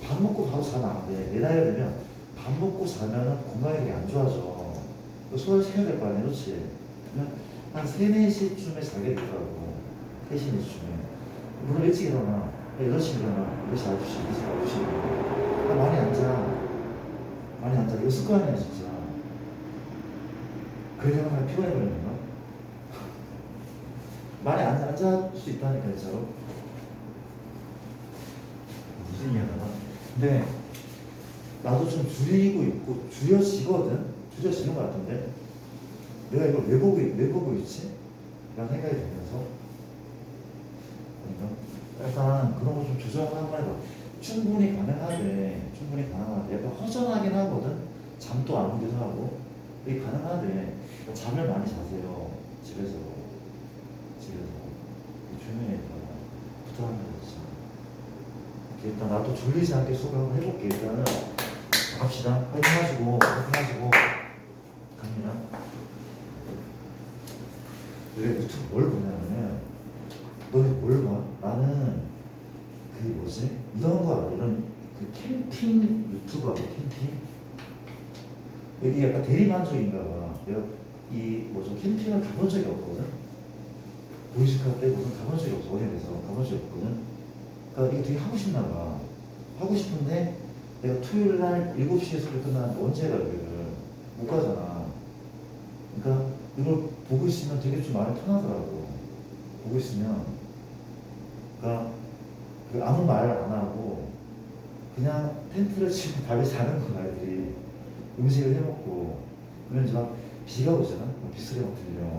밥 먹고 바로 자면 안 돼. 내 나이가 되면 밥 먹고 자면은 건강이 되게 안 좋아져. 소화를 시켜야 될 거 아니야, 그렇지? 그러면 한 3, 4시쯤에 자게 되더라고. 3시, 4시쯤에. 물론 일찍 일어나. 8시 일어나. 8시, 9시, 9시. 많이 안 자. 이거 습관이야, 진짜. 그래서 나 피곤해 버리는 거. 많이 안 잘 수 있다니까, 진짜로. 무슨 이야기하나? 근데 나도 좀 줄이고 있고 줄여지거든? 줄여지는 것 같은데 내가 이걸 왜 보고 있지? 라는 생각이 들면서 약간 그런 거 좀 조절하는 거야. 충분히 가능하대. 약간 허전하긴 하거든? 잠도 안 오기도 하고 이게 가능하대. 잠을 많이 자세요. 집에서 조용히 부탁합니다. 진짜. 일단 나도 졸리지 않게 수업을 한번 해볼게. 일단은 갑시다. 화이팅 하시고 갑니다. 왜 유튜브 뭘 보냐면은 너네 뭘 봐? 나는 그 뭐지? 이런 거 알아? 이런 그 캠핑 유튜브 알아? 캠핑? 여기 약간 대리만족인가 봐. 내가 이 뭐죠? 캠핑을 가본 적이 없거든? 보이스카 빼고는 가본 적이 없어. 어디에 대해서 가본 적이 없거든? 그러니까 이게 되게 하고 싶나 봐. 하고 싶은데 내가 토요일 날 7시에 수업 끝나는데 언제 가 여기를 못 가잖아. 그러니까 이걸 보고 있으면 되게 좀 마음이 편하더라고. 보고 있으면 그러니까 그 아무 말 안 하고 그냥 텐트를 치고 밥에 자는 거야. 애들이 음식을 해먹고 그러면 이제 막 비가 오잖아. 빗소리 막 들려.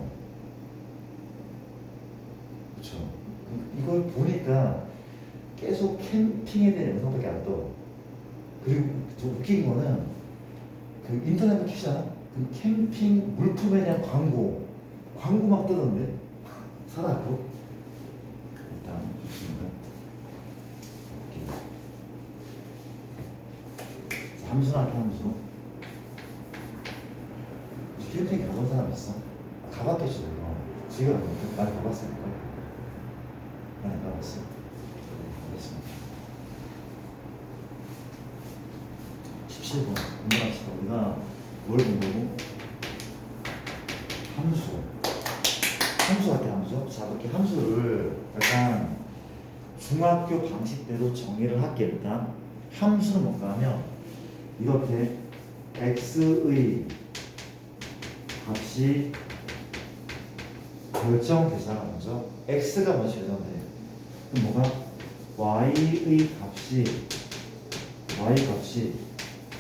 그렇죠. 이걸 보니까 계속 캠핑에 대한 영상밖에 안 떠. 그리고 좀 웃긴 거는 그 인터넷을 키잖아. 그 캠핑 물품에 대한 광고 막 뜨던데 사라고. 일단 좋습니다. 함수나 함수. 캠핑 가본 사람 있어? 가봤겠지 물론. 지금 많이 가봤으니까. 많이 가봤어. 알겠습니다. 17번 공부합시다. 우리가 뭘 공부하고? 함수 같아. 함수. 자, 이렇게 함수를 약간 중학교 방식대로 정의를 할게. 일단 함수는 뭔가 하면 이렇게 x의 값이 결정되잖아. 먼저 x가 먼저 결정돼. 그럼 뭐가? y의 값이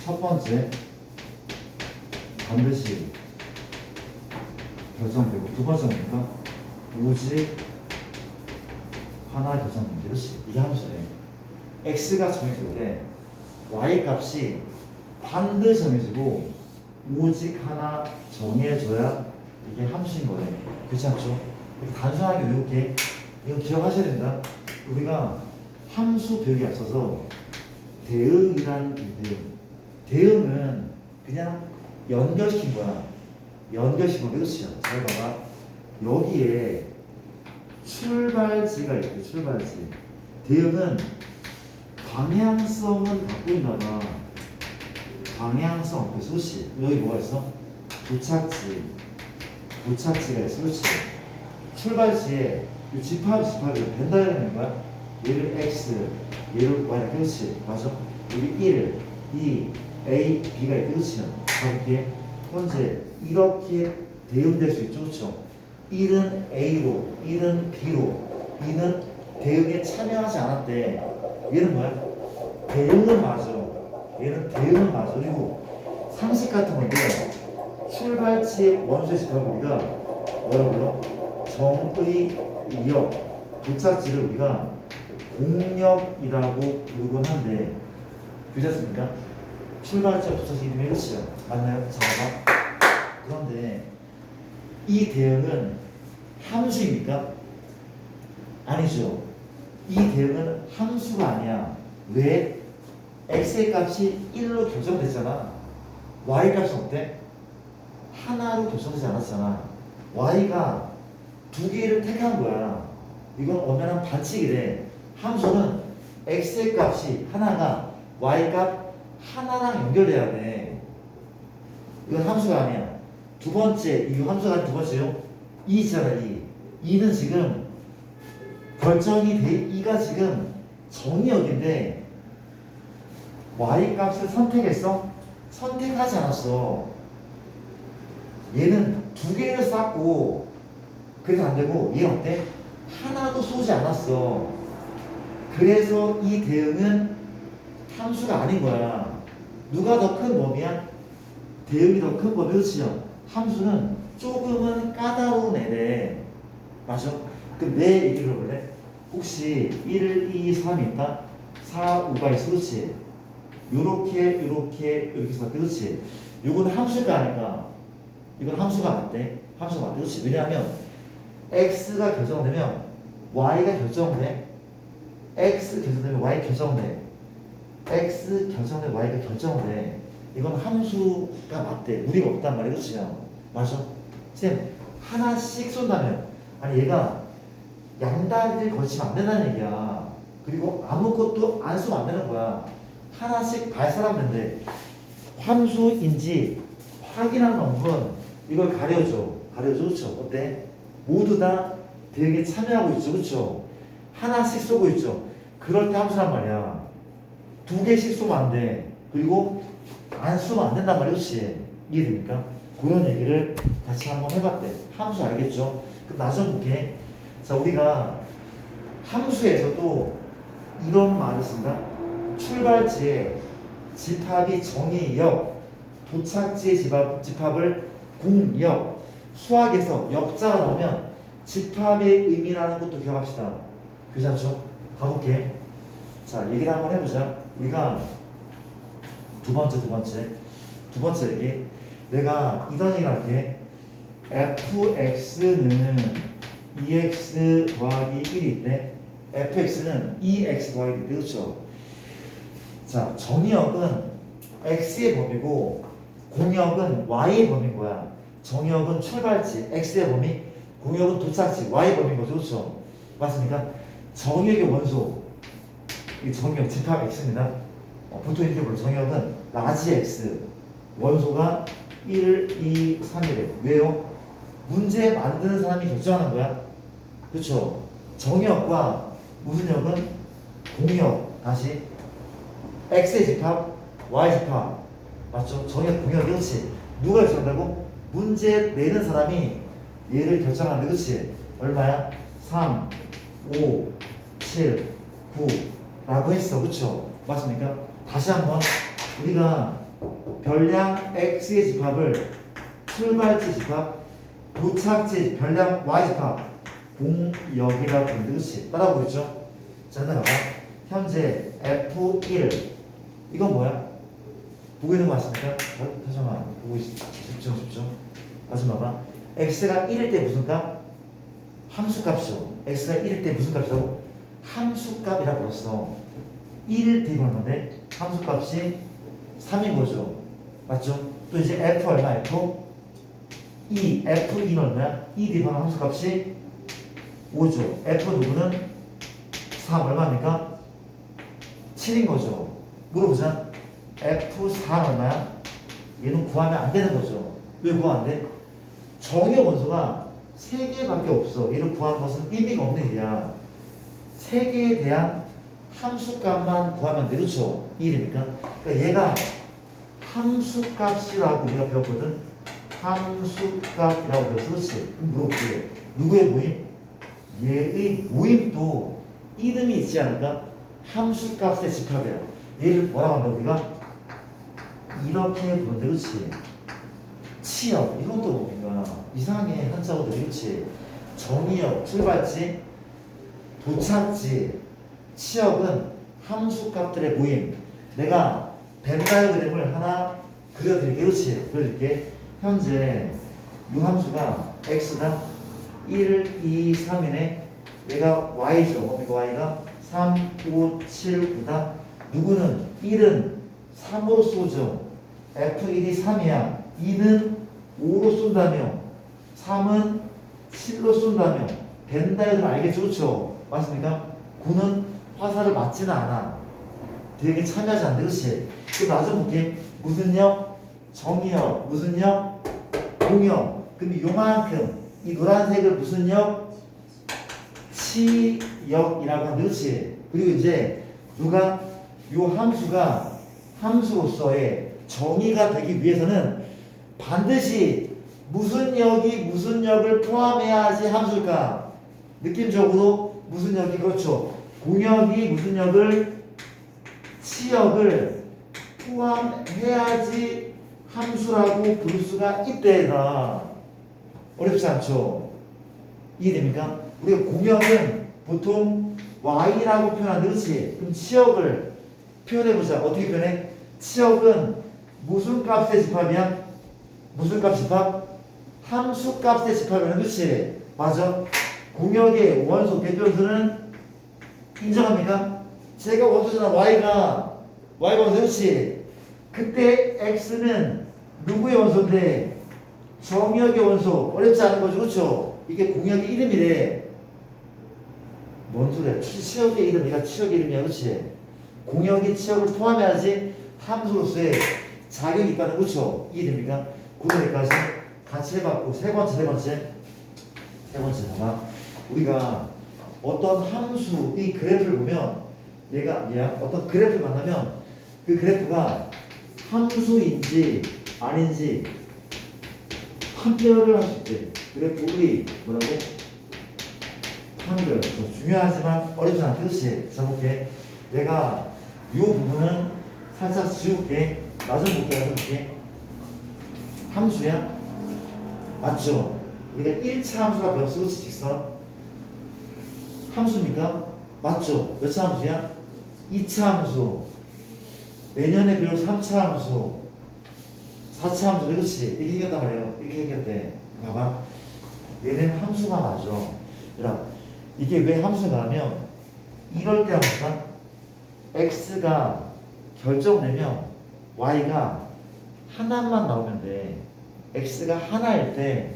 첫 번째 반드시 결정되고, 두 번째는 뭔가? 오직 하나 결정됩니다. 그렇지? 이게 함수네. x가 정해질 때 y 값이 반드시 정해지고 오직 하나 정해져야 이게 함수인 거예요. 그렇지 않죠? 이렇게 단순하게 이렇게 이거 기억하셔야 된다. 우리가 함수 배우기 앞서서 대응이라는 대응은 그냥 연결시킨 거야. 연결시킨 거. 그렇지요. 잘 봐봐. 여기에 출발지가 있고 출발지. 대응은 방향성은 갖고 있나 봐. 방향성, 그 수시. 여기 뭐가 있어? 도착지가 있어. 그렇지. 출발지에 이 집합이 벤다이라는 거야. 얘를 x, 얘를 y. 그렇지. 맞아. 여기 1, 2, a, b가 있고. 그렇지. 이렇게 현재 이렇게 대응될 수 있죠. 그렇죠. 1은 a로, 1은 b로, 2는 대응에 참여하지 않았대. 얘는 뭐야? 대응은 맞아. 얘는 대응은 맞아. 그리고 상식 같은 건데 출발지의 원소의 집합을 우리가 뭐라고 불러? 정의역. 도착지를 우리가 공역이라고 부르곤 한데, 그렇지 않습니까? 출발지와 도착지 이름이 그렇지요. 맞나요? 자, 봐봐. 그런데 이 대응은 함수입니까? 아니죠. 이 대응은 함수가 아니야. 왜? x의 값이 1로 결정됐잖아. y 값은 어때? 하나로 결정되지 않았잖아. y가 두 개를 택한 거야. 이건 엄연한 반칙이래. 함수는 x의 값이 하나가 y 값 하나랑 연결돼야 돼. 이건 함수가 아니야. 두 번째, 이 함수가 아닌 두 번째요. 2잖아, 2. 2는 지금 결정이 돼, 2가 지금 정의역인데 y 값을 선택했어? 선택하지 않았어. 얘는 두 개를 쌓고 그래서 안 되고, 얘 어때? 하나도 쏘지 않았어. 그래서 이 대응은 함수가 아닌 거야. 누가 더 큰 범위야? 대응이 더 큰 범위. 그렇지요. 함수는 조금은 까다로운 애래. 맞아? 그럼 내 얘기를 해볼래? 혹시 1, 2, 3이 있다? 4, 5가 있어. 그렇지? 요렇게 해서 그렇지? 요건 함수가 아닐까? 이건 함수가 맞대. 함수가 맞대. 그렇지? 왜냐하면 x가 결정되면 y가 결정돼. x 결정되면 y 결정돼. x 결정되면 y가 결정돼. 이건 함수가 맞대. 무리가 없단 말이야. 그렇죠? 맞아? 쌤, 하나씩 쏜다면, 아니 얘가 양다리를 걸치면 안 된다는 얘기야. 그리고 아무것도 안 쓰면 안 되는 거야. 하나씩 발사하면 된대. 함수인지 확인하는 방법은 이걸 가려줘. 그렇죠? 어때? 모두 다 되게 참여하고 있죠. 그렇죠? 하나씩 쏘고 있죠. 그럴 때 함수란 말이야. 두 개씩 쏘면 안 돼. 그리고 안 쏘면 안 된단 말이야. 그렇지? 이해됩니까? 그런 얘기를 같이 한번 해봤대. 함수 알겠죠? 그럼 나중 볼게. 자, 우리가 함수에서도 이런 말을 쓴다. 출발지에 집합이 정의역, 도착지의 집합을 공역, 수학에서 역자가 나오면 집합의 의미라는 것도 기억합시다. 괜찮죠? 가볼게. 자, 얘기를 한번 해보자. 우리가 두 번째 얘기. 내가 이런 얘기를 할게. fx는 2x 더하기 1이 때 fx는 2x 더하기 1이 때 그렇죠? 자, 정의역은 x의 범위고 공역은 y의 범위인 거야. 정의역은 출발지 x의 범위, 공역은 도착지 y의 범위인 거죠. 그렇죠? 맞습니까? 정의역의 원소, 이 정의역 집합 x입니다. 보통 이렇게 불러. 정의역은 라지 x, 원소가 1, 2, 3이래. 왜요? 문제 만드는 사람이 결정하는 거야. 그렇죠? 정의역과 무슨 역은 공역, 다시 x의 집합, y 집합. 맞죠? 정의역, 공역, 그렇지? 누가 결정한다고? 문제 내는 사람이 얘를 결정하는데, 그렇지? 얼마야? 3, 5, 7, 9 라고 했어. 그렇죠? 맞습니까? 다시 한번 우리가 별량 x의 집합을 출발지 집합, 도착지 별량 y 집합, 공역이라고 부르는데, 그렇지? 따라하고 있죠? 자, 나가봐. 현재 F1 이건 뭐야? 보고 있는 거 맞습니까? 다시 한번 보고 집중. 다시 봐봐. x가 1일 때 무슨 값? 함수값이죠. x가 1일 때 무슨 값이라고? 함수값이라고 불렀어. 1일 때 이건 건데 함수값이 3인 거죠. 맞죠? 또 이제 f 얼마? f 2, f2는 얼마야? 2 대입하면 함수값이 5죠. f 누구는 3 얼마입니까? 7인 거죠. 물어보자. f4는 얼마야? 얘는 구하면 안 되는 거죠. 왜 구하면 안 돼? 정의 원소가 3개밖에 없어. 얘를 구하는 것은 의미가 없는 일이야. 3개에 대한 함수값만 구하면 돼. 그렇죠? 이해됩니까? 그러니까 얘가 함수값이라고 우리가 배웠거든. 함수값이라고 배웠어. 그렇지? 그럼 물어볼게. 누구의 모임? 얘의 모임도 이름이 있지 않을까? 함수값의 집합이야. 얘를 뭐라고 한다 우리가? 이렇게 부른데, 그렇지? 치역, 이것도 우리가 이상하게 한자어들, 그렇지? 정의역, 출발지, 도착지, 치역은 함수값들의 모임. 내가 벤 다이어그램을 하나 그려드릴게. 그렇지? 그려드릴게. 현재 이 함수가 x가 1, 2, 3이네. 얘가 y죠. 그러니까 y가 3, 5, 7, 9다. 누구는 1은 3으로 쏘죠. f1이 3이야. 2는 5로 쏜다며. 3은 7로 쏜다며. 벤 다이어그램 알겠죠? 그렇죠? 맞습니까? 9는 화살을 맞지는 않아. 되게 참여하지 않는데, 그렇지? 그럼 나좀 볼게. 무슨 역? 정의역. 무슨 역? 공역. 그럼 요만큼 이 노란색을 무슨 역? 치역이라고 하는데, 그렇지? 그리고 이제 누가 요 함수가 함수로서의 정의가 되기 위해서는 반드시 무슨 역이 무슨 역을 포함해야지 함수일까? 느낌적으로 무슨 역이 그렇죠. 공역이 무슨 역을 치역을 포함해야지 함수라고 부를 수가 있대다. 어렵지 않죠? 이해됩니까? 우리가 공역은 보통 y라고 표현하는데, 그렇지? 그럼 치역을 표현해보자. 어떻게 표현해? 치역은 무슨 값의 집합이야? 무슨 값 집합? 함수 값의 집합이야. 그렇지? 맞아? 공역의 원소 대표수는 인정합니까? 제가 원소잖아. y가 원소. 그렇지? 그때 x는 누구의 원소인데 정역의 원소. 어렵지 않은 거죠, 그렇죠? 이게 공역의 이름이래. 뭔 소리야? 치역의 이름. 얘가 치역의 이름이야, 그렇지? 공역이 치역을 포함해야지 함수로서의 자격이 있다는, 그렇죠? 이해됩니까? 그러니까지 같이 해봤고, 세 번째 봐봐. 우리가 어떤 함수의 그래프를 보면 얘가 어떤 그래프를 만나면 그 그래프가 함수인지 아닌지 판별을 할 수 있대. 그래프의 뭐라고? 판별. 중요하지만 어렵지 않아. 그렇지? 자, 볼게. 내가 이 부분은 살짝 지울게. 나좀 볼게. 함수야? 맞죠? 우리가 1차 함수가 몇 수치 직선? 함수입니까? 맞죠? 몇 차 함수야? 2차 함수. 내년에 배울 3차 함수. 4차 함수. 그렇지? 이렇게 얘기했단 말이에요. 이렇게 얘기했대. 봐봐. 얘는 함수가 맞아. 얘들아, 이게 왜 함수가 하면 이럴 때 함수가 x가 결정되면 y가 하나만 나오면 돼. x가 하나일 때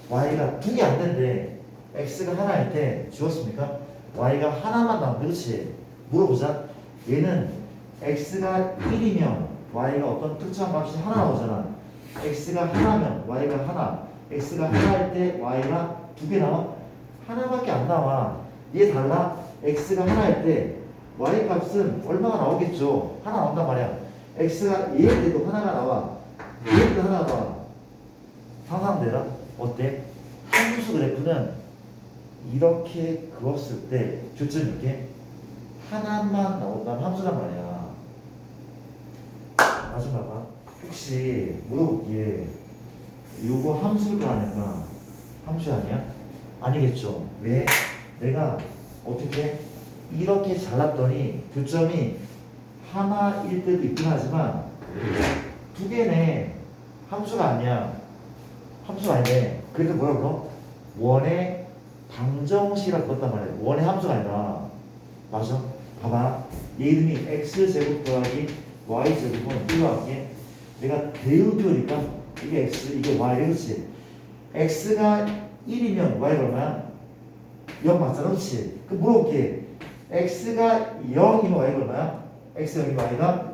y가 두 개 안 된대. x가 하나일 때 지웠습니까? y가 하나만 나오면 돼. 그렇지? 물어보자. 얘는 x가 1이면 y가 어떤 특정한 값이 하나 나오잖아. x가 하나면 y가 하나. x가 하나일 때 y가 두 개 나와? 하나밖에 안 나와. 얘 달라? x가 하나일 때 y 값은 얼마가 나오겠죠? 하나 나온단 말이야. x가 얘일 때도 하나가 나와. 얘일 때도 하나가 나와. 상상되나? 어때? 함수 그래프는 이렇게 그었을 때 교점 이렇게 하나만 나온다는 함수란 말이야. 마지막아 혹시 물어볼게. 요거 함수일 거 아닐까? 함수 아니야? 아니겠죠. 왜? 내가 어떻게 이렇게 잘랐더니 교점이 하나일 때도 있긴 하지만 두 개네. 함수가 아니야. 함수가 아니네. 그래서 뭐라고 그러? 원의 방정식이라고 그랬단 말이야. 원의 함수가 아니라. 맞아? 봐봐. 얘 이름이 x제곱 더하기 y제곱은 이거 할게. 내가 대응표니까 이게 x, 이게 y, 그렇지? x가 1이면 y가 얼마야? 0 맞잖아, 그렇지? 그럼 물어볼게. x가 0이면 y가 얼마야? x가 0이면 y가?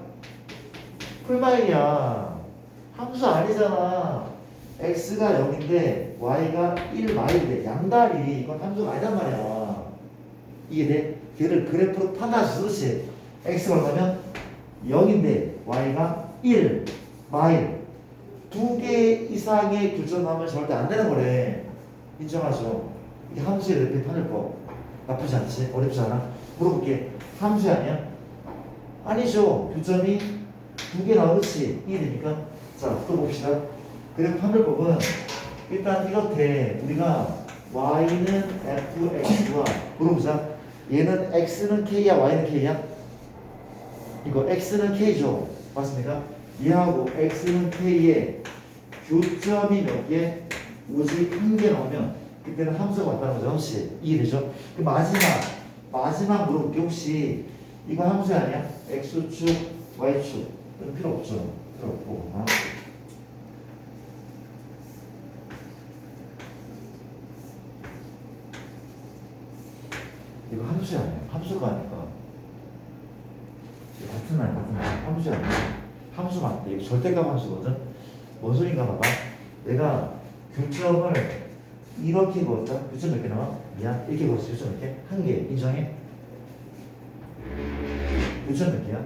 풀마일이야. 함수 아니잖아. x가 0인데 y가 1마일인데 양다리. 이건 함수가 아니란 말이야. 이게 돼? 걔를 그래프로 판단해서 그렇지? x가 얼마면 0인데 y가 1 마일. 두 개 이상의 교점하면 절대 안 되는 거래. 인정하죠? 이게 함수의 그래프의 판별법. 나쁘지 않지? 어렵지 않아? 물어볼게. 함수 아니야? 아니죠. 교점이 두 개 나오듯이 이해됩니까? 자, 또 봅시다. 그래프 판별법은 일단 이렇대. 우리가 y는 fx와 물어보자. 얘는 x는 k야, y는 k야? 이거 x는 k죠. 맞습니까? 얘하고 x는 k에 교점이 몇 개? 오직 한 개 나오면 그때는 함수가 맞다는 거죠. 혹시 이해되죠? 그 마지막 물어볼게. 혹시 이거 함수 아니야? x축, y축. 이건 필요 없죠. 필요 없고. 이거 함수 아니야? 함수가 아니까. 같은 말. 함수 아니야? 함수 맞대. 이거 절대값 함수거든. 뭔 소린가 봐봐. 내가 교점을 이렇게 그었다. 교점 몇 개 나와? 미안. 이렇게 그었어. 교점 몇 개? 한 개. 인정해? 교점 몇 개야?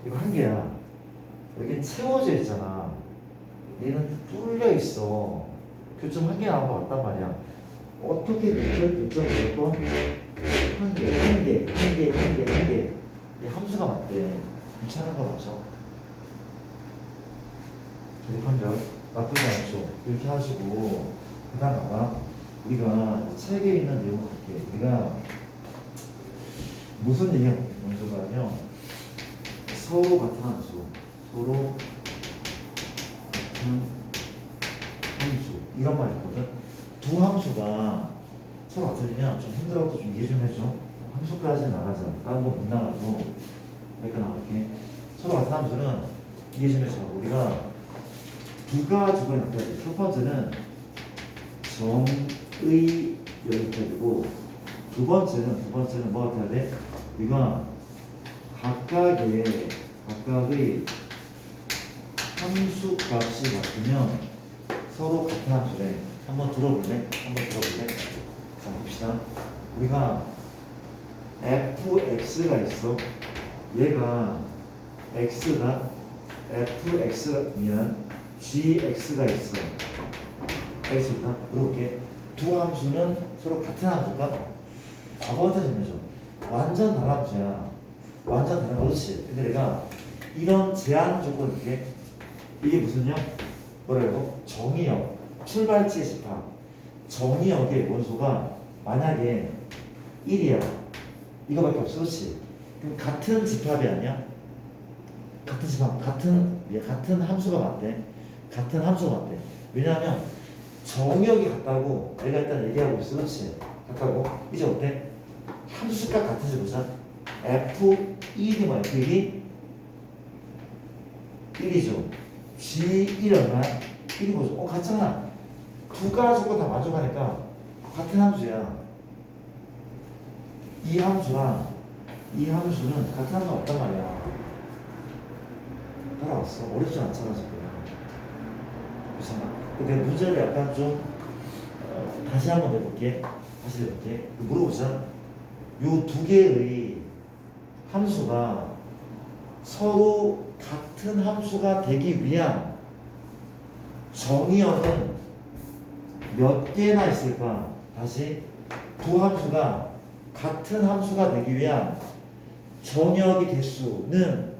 이거 한 개야. 여긴 채워져 있잖아. 얘는 뚫려 있어. 교점 한 개 나온 거 같단 말이야. 어떻게 교점 몇 번? 한 개. 이 함수가 맞대. 괜찮은 거 맞죠? 판별 나쁘지 않죠. 이렇게 하시고 그 다음 봐봐. 우리가 책에 있는 내용을 볼게. 우리가 무슨 얘기가 먼저 가면 서로 같은 함수, 서로 같은 함수 이런 말이 있거든. 두 함수가 서로 같으면 좀 힘들어도 좀 이해 좀 해줘. 함수까지는 나가자. 다른 거 못 나가도 여기까 나갈게. 서로 같은 함수는 이해심을 잡고 우리가 두 가지로 나타야 돼. 첫 번째는 정의 여기까지고 두 번째는 뭐가 돼야 돼? 우리가 각각의 함수 값이 같으면 서로 같은 함수래. 한번 들어볼래? 자 봅시다. 우리가 fx가 있어. 얘가 x가 fx면 gx가 있어. 알겠습니까? 그렇게 두 함수는 서로 같은 함수가 과거 같은 점이죠. 완전 다른 함수야. 완전 다른 거지. 근데 내가 이런 제한 조건 이게 무슨요? 뭐라고? 정의역, 출발지의 집합. 정의역의 원소가 만약에 1이야. 이거밖에 없어, 그렇지? 그럼 같은 집합이 아니야? 같은 집합, 같은 함수가 맞대. 같은 함수가 맞대. 왜냐하면 정의역이 같다고 내가 일단 얘기하고 있어, 그렇지? 같다고. 이제 어때? 함수값 같은지 보자. F1이 뭐야? F1이 1이죠. G1 얼마야? 1이 뭐죠? 같잖아. 두 가지 조건 다 만족하니까 같은 함수야. 이 함수랑 이 함수는 같은 함수가 없단 말이야. 따라왔어. 어렵지 않잖아, 지금. 그렇잖아. 근데 문제를 약간 좀 다시 한번 내볼게. 물어보자. 요 두 개의 함수가 서로 같은 함수가 되기 위한 정의역은 몇 개나 있을까? 다시 두 함수가 같은 함수가 되기 위한 정의역의 개수는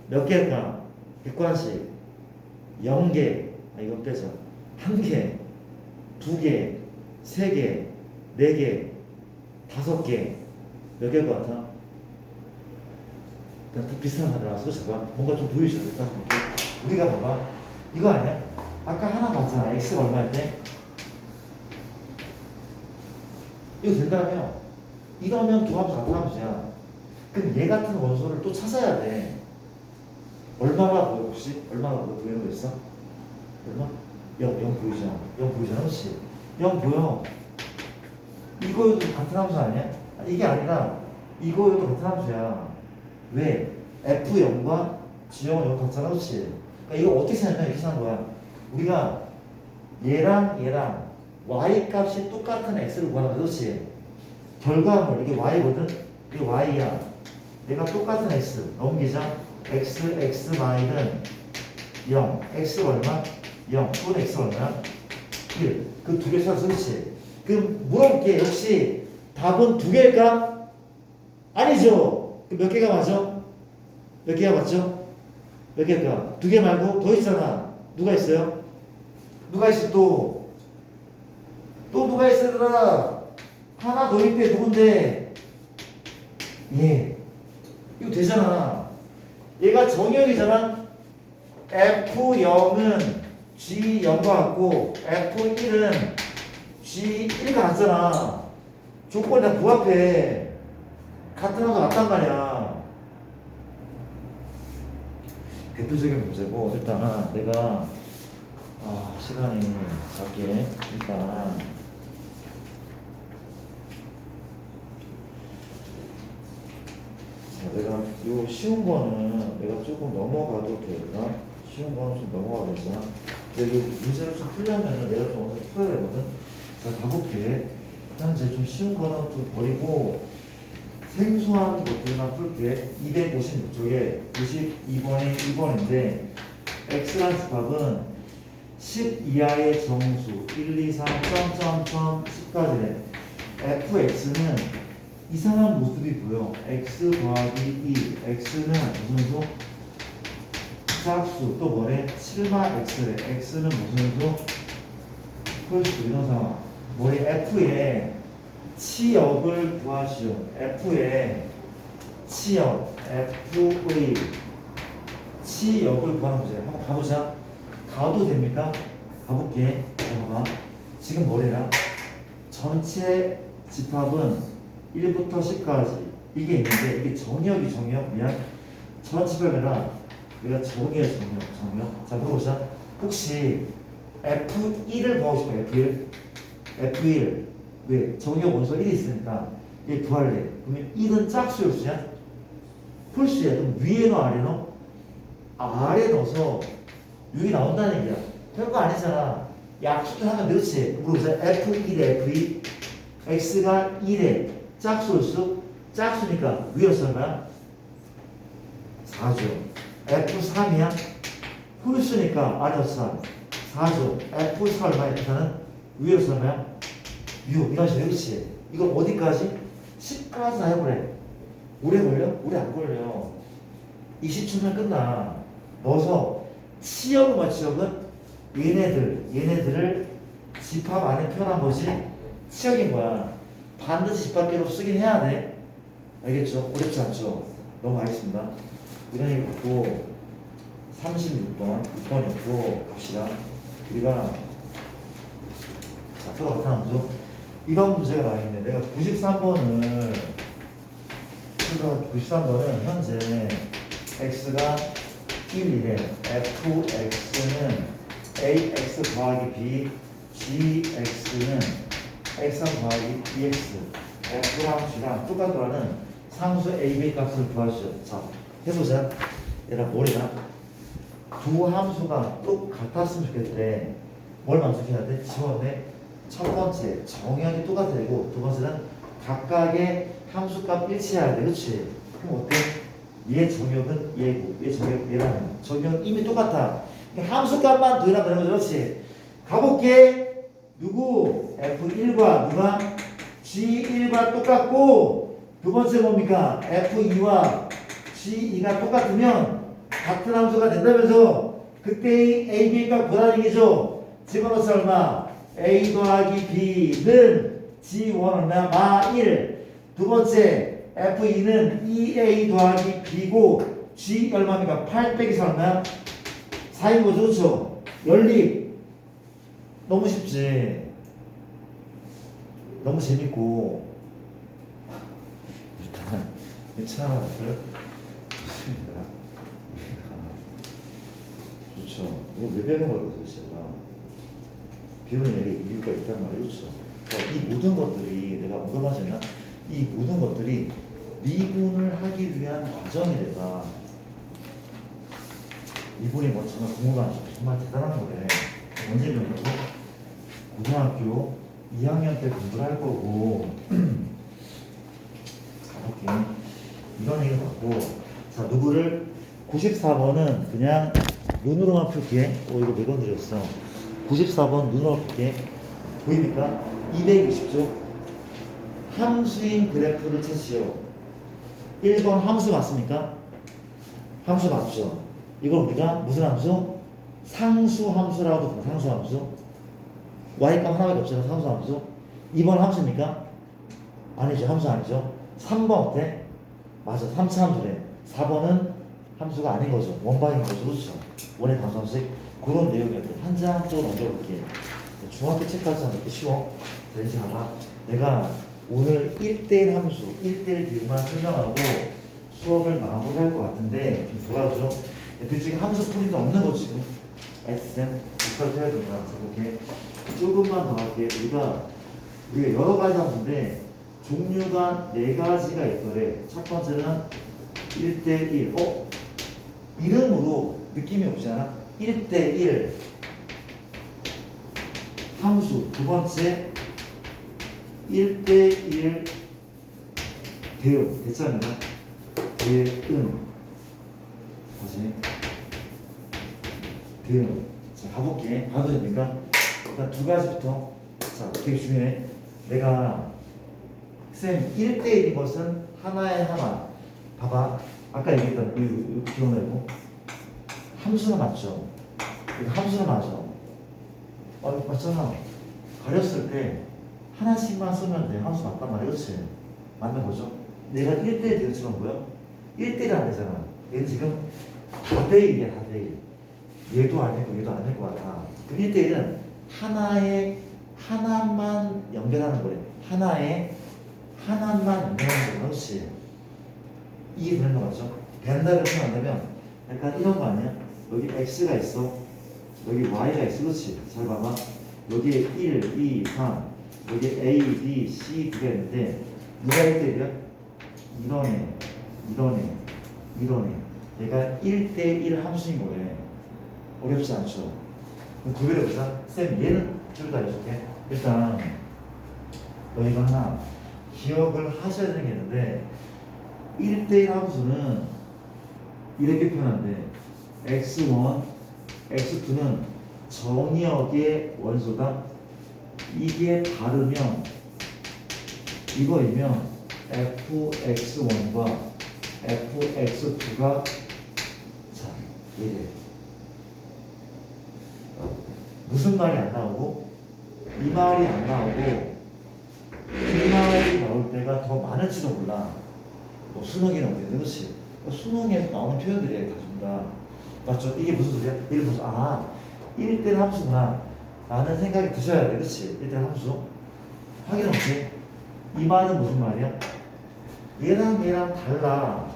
몇 개일까? 객관식 0개. 이거 빼자. 1개, 2개, 3개, 4개, 5개. 몇 개일 것 같아? 다 비슷한 거 나와서 잠깐 뭔가 좀 보여주겠다. 우리가 봐봐. 이거 아니야? 아까 하나 봤잖아. x가 얼마일 때? 이거 된다며. 이러면 두 함수 같은 함수야. 그럼 얘 같은 원소를 또 찾아야 돼. 얼마가 보여 혹시? 얼마가 보이는 거 있어? 얼마? 0 보이잖아. 0 보이잖아. 그렇지? 0 보여. 이거도 같은 함수 아니야? 이게 아니라 이거도 같은 함수야. 왜? F0과 G0은 0 같잖아. 그렇지? 그러니까 이거 어떻게 생각하면 이렇게 생각한 거야. 우리가 얘랑 Y 값이 똑같은 X를 구하는 거야. 그렇지? 결과물 이게 Y거든? 이게 Y야. 얘가 똑같은 X 넘기자. X, Y는 0. X가 얼마? 0. 또는 X가 얼마야? 1. 그 두 개 찾아서 그렇지? 그럼 물어볼게. 역시 답은 두 개일까? 아니죠. 그럼 몇 개가 맞아? 몇 개가 맞죠? 몇 개일까? 두 개 말고 더 있잖아. 누가 있어요? 누가 있어 또? 또 누가 있어더라? 하나 더 있대. 누군데? 예. 이거 되잖아. 얘가 정의역이잖아. F0은 G0과 같고 F1은 G1과 같잖아. 조건이 다 부합해. 같은 함수 같단 말이야. 대표적인 문제고 일단 내가 시간이 작게 일단 내가 요 쉬운 거는 내가 조금 넘어가도 될까? 쉬운 거는 좀 넘어가도 되잖아. 근데 이 문제를 좀 풀려면은 내가 좀 어느 정도 풀어야 되거든. 자, 가볼게. 현재 좀 쉬운 거는 좀 버리고 생소한 것들만 풀게. 256쪽에 92번에 1번인데 x라는 집합은 10 이하의 정수 1, 2, 3, 점점점 10까지래. fx는 이상한 모습이 보여. x 더하기 2. x는 무슨 수? 짝수. 또 뭐래? 7마 x래. x는 무슨 수? 홀수. 이런 상황. 뭐래? f에 치역을 구하시오. f의 치역. f의 치역을 구하는 문제. 한번 가보자. 가도 됩니까? 가볼게. 봐봐. 지금 뭐래라? 전체 집합은 1부터 10까지 이게 있는데 이게 정의역이 정의역 미안 전집합이라 우리가 정의의 정의. 자, 물어보자. 혹시 F1을 구하고 싶어, F1. F1. 왜? 정의가 원소 1이 있으니까 얘 구할래. 그러면 1은 짝수야, 수야? 홀수야. 그럼 위에 넣어, 아래 넣어? 아래 넣어서 6이 나온다는 얘기야. 별거 아니잖아. 약수를 하면 그렇지. 물어보자. F1에 F2. X가 1에 짝수 홀수? 짝수니까 위에서 얼마야? 4죠. F3이야? 홀수니까 아래서 4죠. F4 얼마야? F는 위에서 얼마야? 6. 이런 식으로. 그렇지. 이거 어디까지? 10까지 다 해보래. 오래 걸려? 오래 안 걸려. 20초면 끝나. 넣어서 치역은 뭐 치역은? 얘네들을 집합 안에 표현한 것이 치역인 거야. 반드시 집합계로 쓰긴 해야 돼. 알겠죠? 어렵지 않죠? 넘어가겠습니다. 이런 얘기 갖고 36번, 6번이었고 봅시다. 우리가 자, 또 어떤 문제? 이런 문제가 나와 있네. 내가 93번은 현재 x가 1이래. fx는 ax 더하기 b, gx는 x3 더하기 bx, f랑 g랑 똑같더라는 상수 a, b 값을 구하시죠. 자, 해보자. 얘랑 뭐래나? 두 함수가 똑같았으면 좋겠대. 뭘 만족해야 돼? 지원에 첫 번째 정의역이 똑같아야 되고, 두 번째는 각각의 함수값 일치해야 돼. 그렇지? 그럼 어때? 얘 정의역은 얘고, 얘 정의역 얘라는. 정의역 이미 똑같아. 함수값만 더해라 그런 거죠. 그렇지? 가볼게. 누구? F1과 누가? G1과 똑같고, 두 번째 뭡니까? F2와 G2가 똑같으면 같은 함수가 된다면서 그때의 A, B가 고라는 얘기죠. 집어넣어서 얼마? A 더하기 B는 G1 얼마? 마 1. 두 번째 F2는 2A 더하기 B고 G 얼마입니까? 8 빼기 4 얼마야? 4인 거죠. 그렇죠? 연립. 너무 쉽지. 너무 재밌고 일단 괜찮아. 좋습니다. 좋죠. 이거 왜 배우는 거예요, 제가? 배우는 이유가 있단 말이죠. 그러니까 이 모든 것들이 내가 언급하지만 이 모든 것들이 미분을 하기 위한 과정이래다. 미분이 뭐 정말 궁금한 정말 대단한 거래. 언제 배우냐고? 고등학교 2학년 때 공부를 할 거고 가볼게. 이런 얘기를 받고 자 누구를 94번은 그냥 눈으로만 풀게. 이거 몇 번 드렸어. 94번 눈으로 풀게. 보입니까? 220조 함수인 그래프를 찾으시오. 1번 함수 맞습니까? 함수 맞죠? 이걸 우리가 무슨 함수? 상수 함수라고 부르는 상수 함수. y값 하나밖에 없잖아. 상수 함수. 2번 함수입니까? 아니죠. 함수 아니죠. 3번 어때? 맞아. 3차 함수래. 4번은 함수가 아닌 거죠. 원방인 거죠. 그렇죠? 원의 방정식. 그런 내용이었대. 한 장 또 넘겨볼게. 중학교 책까지 하면 이렇게 쉬워. 이제 봐봐. 내가 오늘 1대1 함수, 1대1 비율만 설명하고 수업을 마무리할 것 같은데 좀 도와줘. 둘 중에 함수 풀이는 없는 거 지금. SM, 여기까지 해야 된다. 그래서 이렇게 조금만 더 할게. 우리가 여러 가지 함수인데 종류가 4가지가 있더래. 첫 번째는 1대1. 이름으로 느낌이 오지 않아? 1대1 함수. 두 번째 1대1 대응. 대자입니다. 대응. 다시 대응. 자, 가볼게. 봐도 됩니까? 일단 두 가지부터. 자, 되게 중요해. 내가 쌤 1대1인 것은 하나에 하나. 봐봐. 아까 얘기했던 이거 기억나고 함수는 맞죠? 이거 함수는 맞아. 맞잖아. 가렸을 때 하나씩만 쓰면 돼. 함수 맞단 말이야. 그렇지? 맞는 거죠? 내가 1대1 되었지만 뭐야? 1대1이 안 되잖아. 얘는 지금 4대1이야. 4대1. 얘도 아니고 얘도 아닐 것 같아. 그 1대1은 하나만 연결하는 거래. 하나만 연결하는 거래. 그렇지? 이게 되는 거 맞죠? 벤다를 쓰면 안 되면 약간 이런 거 아니야? 여기 x가 있어. 여기 y가 있어. 그렇지? 잘 봐봐. 여기에 1, 2, 3. 여기 a, b, c 두개 있는데 누가 1대1이야? 이런 애, 이런 애, 이런 애. 얘가 1대1 함수인 거래. 어렵지 않죠? 그럼 두 개를 보자. 쌤 얘는 좀 더 해줄게. 일단 너희가 하나 기억을 하셔야 되는 게 있는데 1대1 함수는 이렇게 표현한대. x1, x2는 정역의 원소다. 이게 다르면 이거이면 fx1과 fx2가 자 이래. 무슨 말이 안 나오고 이 말이 안 나오고 이 말이 나올 때가 더 많을지도 몰라. 뭐 수능에는 어떻게 그렇지? 수능에서 나오는 표현들이야 다 전부 다. 맞죠? 이게 무슨 소리야? 이게 무슨 1대1 함수구나 라는 생각이 드셔야 돼. 그렇지? 1대1 함수 확인 없지? 이 말은 무슨 말이야? 얘랑 얘랑 달라.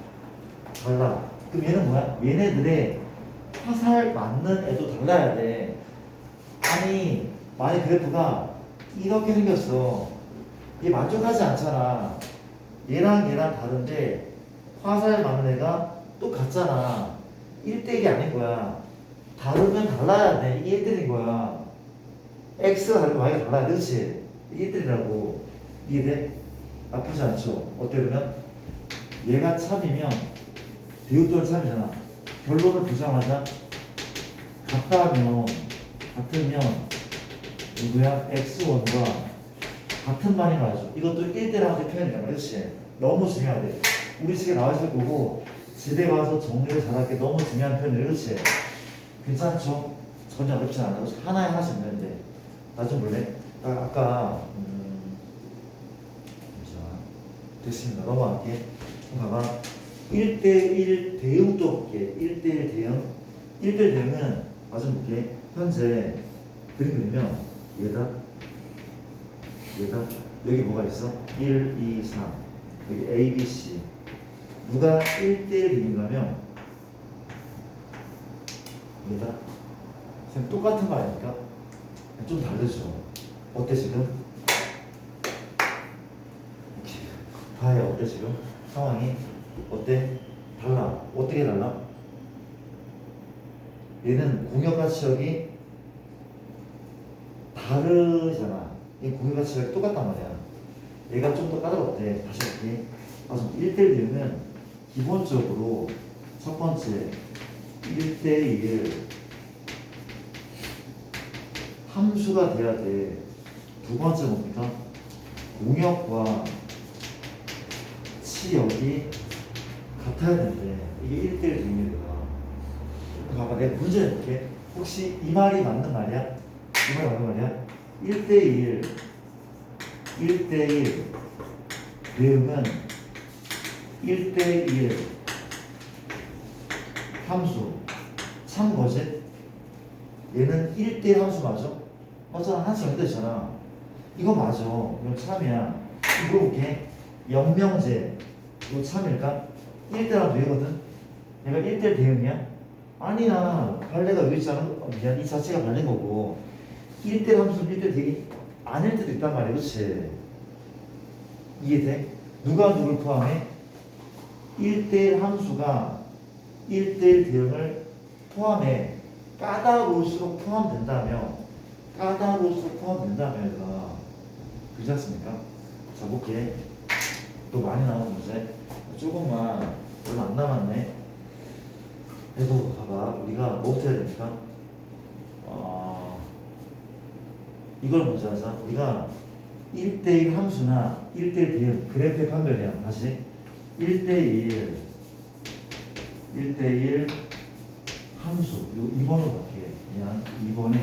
그럼 얘는 뭐야? 얘네들의 화살 맞는 애도 달라야 돼. 아니 만약 그래프가 이렇게 생겼어. 얘 만족하지 않잖아. 얘랑 얘랑 다른데 화살 맞는 애가 똑같잖아. 1대1이 아닌 거야. 다르면 달라야 돼. 이게 1대1인 거야. x가 다르면 y가 달라야 돼. 그렇지? 이게 1대1이라고. 이해돼? 나쁘지 않죠? 어때 그러면? 얘가 참이면 대우또는 참이잖아. 결론을 보자마자 같으면 누구야? x1과 같은 말이 나와줘. 이것도 1대1하고 표현이란 말이야. 그렇지? 너무 중요하대. 우리 집에 나와있을 거고 집에 와서 정리를 잘할게. 너무 중요한 표현이래. 그렇지? 괜찮죠? 전혀 어렵지 않아. 하나에 하나씩 있는데 나 좀 볼래? 아까 잠시만. 됐습니다. 넘어갈게. 봐봐. 1대1 대응도 볼게. 1대1 대응. 1대1 대응은 마좀 볼게. 현재 그림 그리면 얘다. 여기 뭐가 있어? 1, 2, 3. 여기 A, B, C. 누가 1대1 대응이라면 얘다. 쌤 똑같은 거 아닙니까? 좀 다르죠. 어때 지금? 봐요. 어때 지금? 상황이 어때? 달라. 어떻게 달라? 얘는 공역가치역이 다르잖아. 이 공역가치역이 똑같단 말이야. 얘가 좀 더 까다롭대. 다시 볼게. 1대1 대응은 기본적으로 첫 번째 1대1 함수가 돼야 돼. 두 번째 뭡니까? 공역과 치역이 같아야 되는데 이게 1대1 대응이야. 봐봐, 내가 문제 낼게. 혹시 이 말이 맞는 말이야? 이 말이 맞는 말이야? 1대1 대응은 1대1 함수 참거지? 얘는 1대1 함수 맞아? 맞잖아. 하나씩 연결되잖아. 이거 맞아. 이건 참이야. 물어볼게. 영명제 이거 참일까? 1대1 함수 얘거든? 얘가 1대1 대응이야? 아니야. 발레가 여기 있잖아. 미안. 이 자체가 발레인 거고 1대1 함수는 1대1 대응이 아닐 때도 있단 말이야. 그렇지? 이해돼? 누가 누굴 포함해? 1대1 함수가 1대1 대응을 포함해. 까다로울수록 포함된다며. 얘가 그렇지 않습니까? 자, 볼게. 또 많이 나오는 문제. 조금만 얼마 안 남았네. 그래도 봐봐. 우리가 뭐부터 해야 됩니까? 이걸 먼저 하자. 우리가 1대1 함수나 1대1 대응 그래프의 판별이야. 다시 1대1 함수. 이거 2번으로 갈게. 그냥 2번에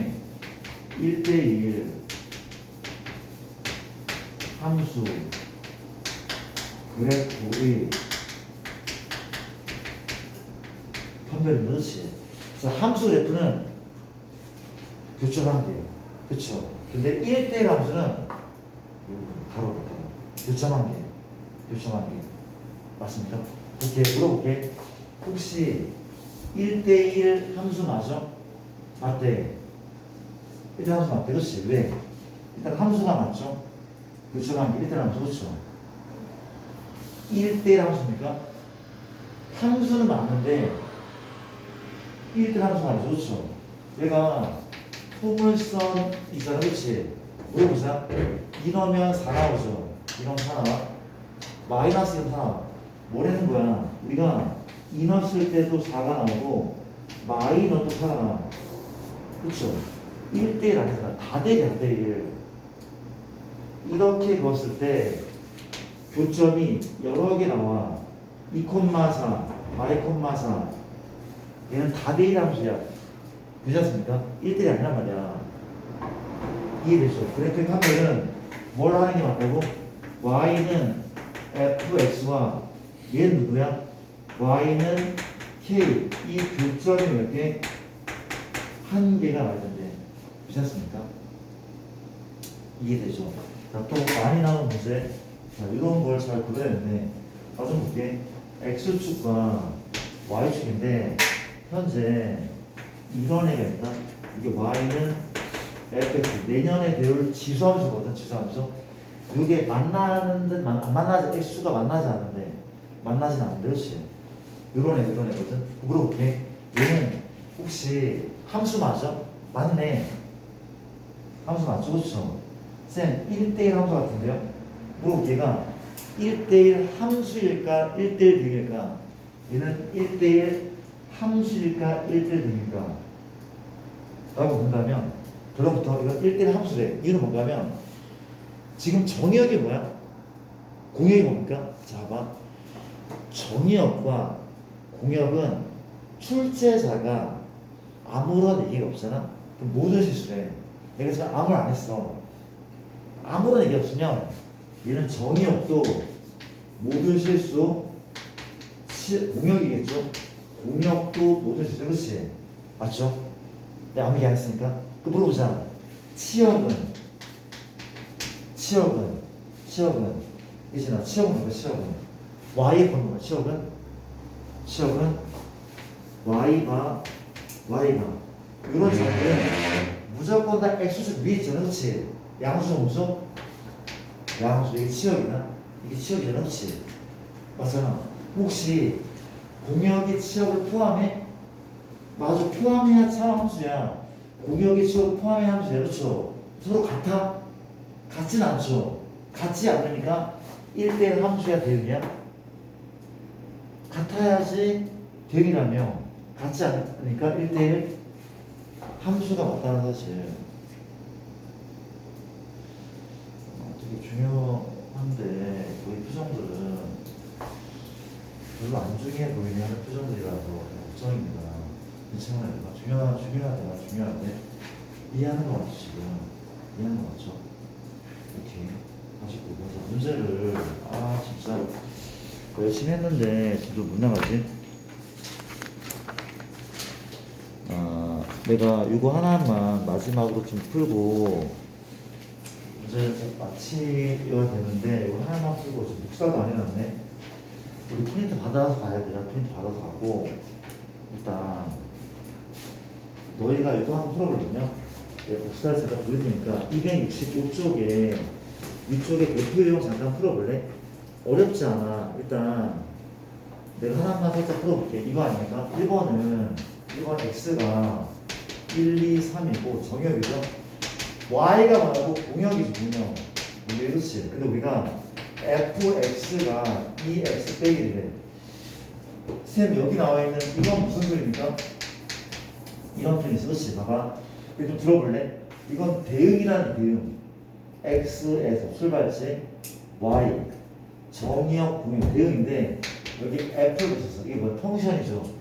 1대1 함수 그래프의 판별은 그렇지. 그래서 함수 그래프는 교점한개예요. 그렇죠? 근데 1대1 함수는 바로 교점한개. 맞습니까? 이렇게 물어볼게. 혹시 1대1 함수 맞아? 맞대. 1대1 함수 맞대. 그렇지. 왜? 일단 함수가 맞죠? 교차관계 1대1 함수 그렇죠? 1대1 함수니까 함수는 맞는데 1대1 함수 맞죠? 그렇죠? 얘가 포물선 있잖아. 그렇지? 물어보자. 2 넣으면 4 나오죠? 2 넣으면 4 나와? 마이너스 1 4 뭐라는 거야? 우리가 2 넣었을 때도 4가 나오고 마이너도 4가 나와. 그렇죠? 1대1 아니잖아. 다대결, 다대결. 이렇게 그었을 때 교점이 여러 개 나와. 2,4, y,4. 얘는 다대일 함수야. 그렇지 않습니까? 1대1 아니란 말이야. 이해되죠? 그래픽 하면은 뭘 하는 게 맞다고? y는 fx와 얘는 누구야? y는 k. 이 교점이 몇 개? 한 개가 나오던데. 그렇지 않습니까? 이해되죠? 자, 또 많이 나오는 문제. 자, 이런 걸 잘 그려야겠네. 좀 볼게. x축과 y축인데 현재 이런 애가 있다. 이게 y는 fx. 내년에 배울 지수함수거든. 지수함수. 이게 만나는 듯 안 만나지. x수가 만나지 않는데 만나진 않는데 그렇지. 이런 애거든. 물어볼게. 얘는 혹시 함수 맞아? 맞네. 함수 맞죠? 그렇죠? 쌤 1대1 함수 같은데요? 물어볼게. 얘가 1대1 함수일까 1대1 등일까? 얘는 1대1 함수일까 1대1 등일까? 라고 본다면 결론부터 이건 1대1 함수래. 이유는 뭔가 하면 지금 정의역이 뭐야? 공역이 뭡니까? 자 봐. 정의역과 공역은 출제자가 아무런 얘기가 없잖아. 그럼 모든 실수래. 내가 지금 아무 말 안 했어. 아무런 얘기 없으면 얘는 정의역도 모든 실수 공역이겠죠? 공역도 모든 실수. 그렇지? 맞죠? 내가 아무 얘기 안 했으니까 그 물어보자. 치역은 이제나 치역은 뭐야? 치역은 y의 번호가 치역은 y가 이런 점들은 무조건 다 x축 위에 있잖아. 그렇지? 양수 음수 이게 치역이잖아. 그렇지? 맞잖아. 혹시 공역이 치역을 포함해? 맞아. 포함해야 차 함수야. 공역이 치역을 포함해야 함수야. 그렇죠? 서로 같아? 같진 않죠. 같지 않으니까 1대1 함수야 대응이야? 같아야지 대응이라며. 같지 않으니까 1대1 함수가 맞다는 사실. 되게 중요한데 거의 표정들은 별로 안 중요해 보이는 하는 표정들이라서 걱정입니다. 괜찮아요. 중요한데 이해하는 거 맞죠 지금? 이해하는 거 맞죠? 이렇게 다시 보면서 문제를 진짜 열심히 했는데 저도 못 나가지. 내가 이거 하나만 마지막으로 좀 풀고 이제 마치려야 되는데 이거 하나만 풀고 지금 복사도 안 해놨네. 우리 프린트 받아서 가야 돼요. 프린트 받아서 가고 일단 너희가 이거 한번 풀어보려면 복사를 제가 보여드니까 265쪽에 위쪽에 대표용 잠깐 풀어볼래? 어렵지 않아. 일단 내가 하나만 살짝 풀어볼게. 이거 아닙니까? 1번 x가 1, 2, 3이고 정역이죠. y가 뭐라고? 공역이지 공역. 우리 그렇지. 근데 우리가 fx가 2x 빼기래. 쌤 여기 나와 있는 이건 무슨 소리입니까? 이런 표현이 있어. 그렇지. 봐봐. 이거 좀 들어볼래? 이건 대응이라는 대응. x에서 출발지 y 정의역 공역 대응인데 여기 f를 붙였어. 이게 뭐 펑션이죠.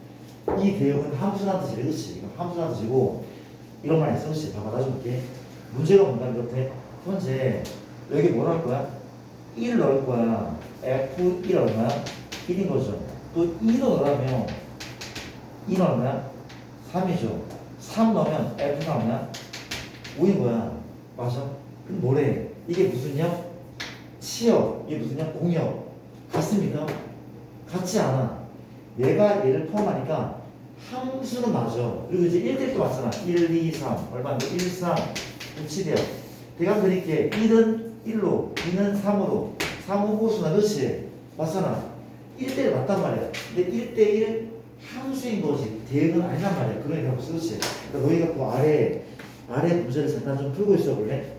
이 대응은 함수라는 뜻이래. 그렇지. 이거 함수라는 뜻이고 이런 말 있어. 그렇지. 봐봐. 나 좀 볼게. 문제가 뭔가 이렇게 현재 여기 뭘 할 거야? 1 넣을 거야. f1 얼마야? 1인 거죠. 또 2도 넣으라면 2는 얼마야? 3이죠. 3 넣으면 f는 얼마야? 5인 거야. 맞아? 그럼 뭐래? 이게 무슨 역? 치역. 이게 무슨 역? 공역. 같습니까? 같지 않아. 얘가 얘를 포함하니까 함수는 맞아. 그리고 이제 1대1도 맞잖아. 1, 2, 3. 얼마인데? 1, 3, 6, 7이야. 대강 그릴게. 1은 1로, 2는 3으로, 3은 호수나, 그렇지? 맞잖아. 1대1 맞단 말이야. 근데 1대1 함수인 거지. 대응은 아니란 말이야. 그러니까 무슨 그렇지? 그러니까 너희가 그 아래 문제를 잠깐 좀 풀고 있어 볼래?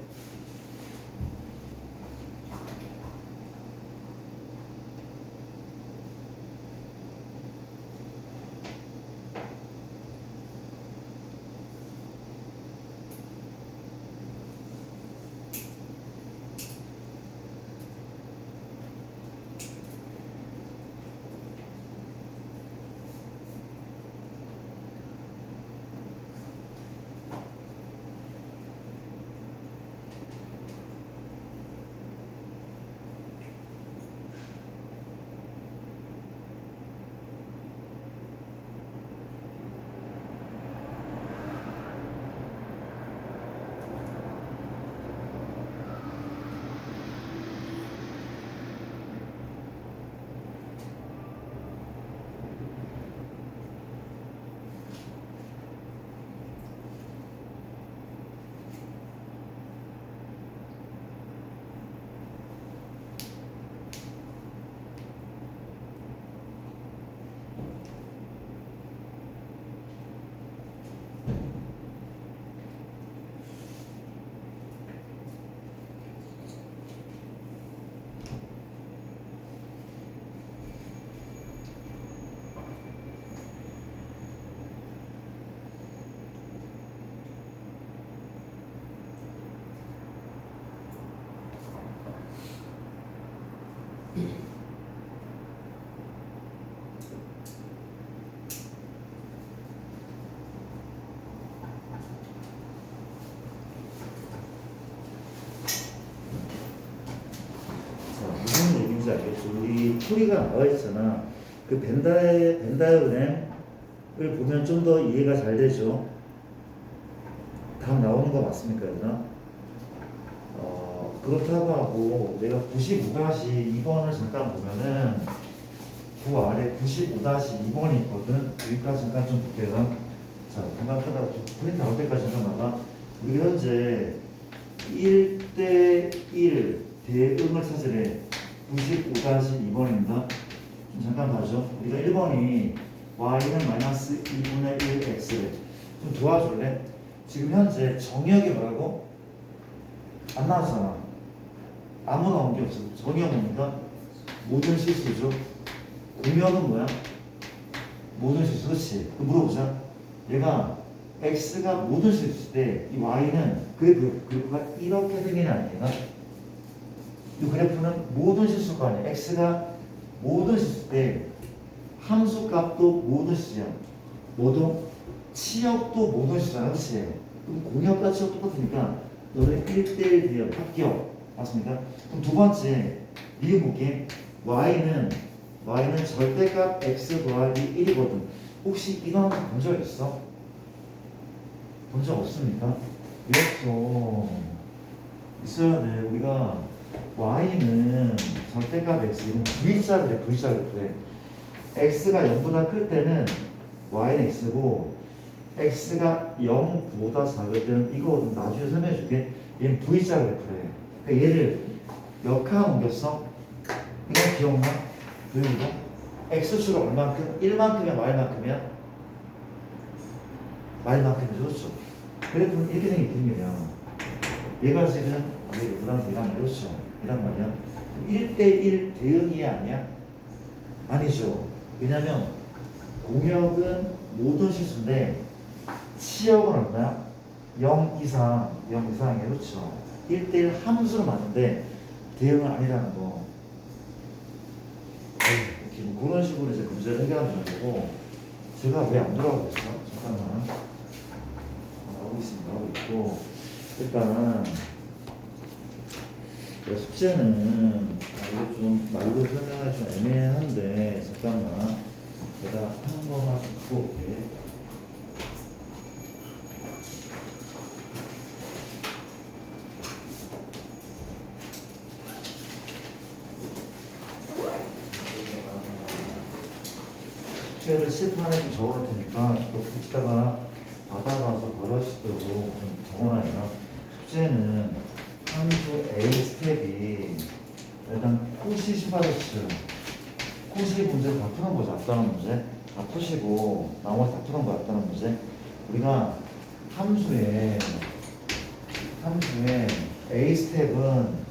무슨 얘기인지 알겠죠? 우리 풀이가 나와 있잖아. 그 벤다이어그램을 보면 좀 더 이해가 잘 되죠. 답 나오는 거 맞습니까, 얘들아? 그렇다고 하고 내가 95-2번을 잠깐 보면은 그 아래 95-2번이 있거든. 여기까지 잠깐 좀 볼게요. 자, 잠깐만 프린트 나올 때까지 잠깐 봐봐. 우리 현재 1대1 대응을 찾으래. 95-2번입니다. 잠깐 봐줘. 우리가 1번이 y는 마이너스 2분의 1x래. 좀 도와줄래? 지금 현재 정의역이 뭐라고? 안 나왔잖아. 아무 나온 게 없어. 정의역 뭡니까? 모든 실수죠. 공역은 뭐야? 모든 실수. 그렇지. 그럼 물어보자. 얘가 x가 모든 실수일 때 이 y는 그래프가 이렇게 생기는 아니야. 이 그래프는 모든 실수일 거 아니야. x가 모든 실수일 때 함수 값도 모든 실수야. 뭐도? 치역도 모든 실수잖아. 그렇지? 그럼 공역과 치역 똑같으니까 너는 1대1 대응 합격. 맞습니까? 그럼 두 번째 미음 볼게. y는 절대값 x 더하기 1이거든. 혹시 이런 거 본 적 있어? 본 적 없습니까? 이렇죠. 있어야 돼. 우리가 y는 절대값 x, 이건 v자를 해. v자를 그래. x가 0보다 클 때는 y는 x고 x가 0보다 작을 때는 이거 나중에 설명해 줄게. 얘는 v자를 그래. 그러니까 얘를 역항 옮겼어. 이거 기억나? 그리고 x축은 얼만큼? 1만큼이야 y만큼이야? y만큼이 그렇죠. 그래프는 이렇게 생긴 그림이야. 얘가 지금 얘랑 그렇죠. 이란 말이야. 1대1 대응이 아니야? 아니죠. 왜냐면 공역은 모든 실수인데 치역은 얼마야? 0 이상이야. 그렇죠. 1대1 함수로 맞는데 대응은 아니라는 거. 이렇게 그런 식으로 이제 문제를 해결하는 거고. 제가 왜 안 돌아가고 있어? 잠깐만. 나오고 있습니다. 나오고 있고. 일단 숙제는 이거 좀 말로 설명하기 좀 애매한데 잠깐만. 내가 한 번만 갖고 올게. 숙제를 실판에 좀 적어놓을 테니까 또 붙이다가 받아가서 버릇이도록 좀 적어놔요. 숙제는 함수 A 스텝이 일단 푸시 슈바르츠 푸시 문제를 다 푸는 거죠. 앞다는 문제 다 푸시고 나머지 다 푸는 거 앞다는 문제. 우리가 함수에 A 스텝은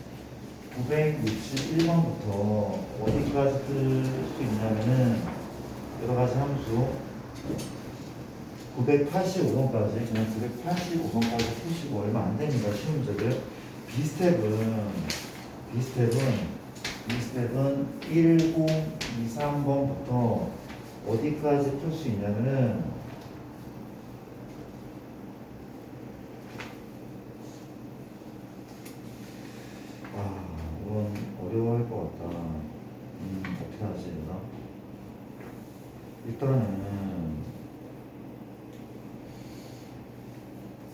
961번부터 어디까지 쓸 수 있냐면은 여러 가지 함수 985번까지 그냥 985번까지 푸시고 얼마 안 됩니다. 쉬운 문제들. B스텝은 1023번부터 어디까지 풀 수 있냐면은 이건 어려워할 것 같다. 어떻게 하지, 나? 일단은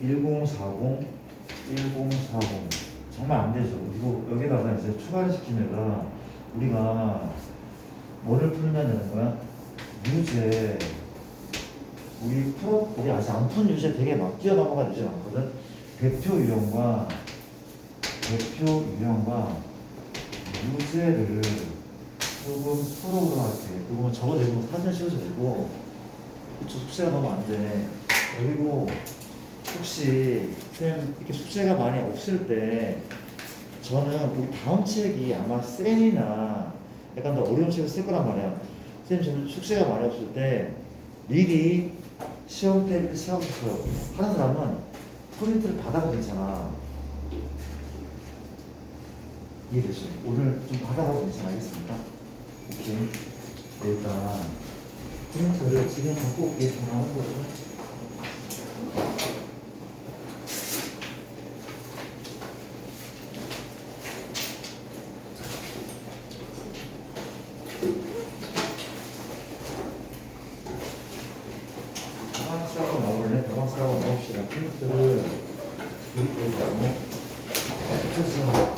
1040 정말 안 되죠. 그리고 여기다가 이제 추가를 시키면 우리가 뭐를 풀면 되는 거야? 유제 우리 아직 안 푼 유제 되게 막 뛰어넘어간 유제 많거든. 대표 유형과 유제를 조금 풀어보도록 할게. 그거 적어내고 사진 찍어도 되고. 그쵸, 숙제가 너무 안 돼. 그리고 혹시 쌤 이렇게 숙제가 많이 없을 때 저는 우리 다음 책이 아마 쌤이나 약간 더 어려운 책을 쓸 거란 말이야. 쌤 저는 숙제가 많이 없을 때 미리 시험 대비를 시작하고 싶어요. 하는 사람은 프린트를 받아도 괜찮아. 이해되죠? 오늘 좀 받아가도 괜찮아. 알겠습니까? 오케이. 네, 일단 프린트를 지금 갖고 올게. 전화하는 거죠. 가방싸고 나올래? 가방싸고 나옵시다. 프린트를 이렇게 하고 붙여서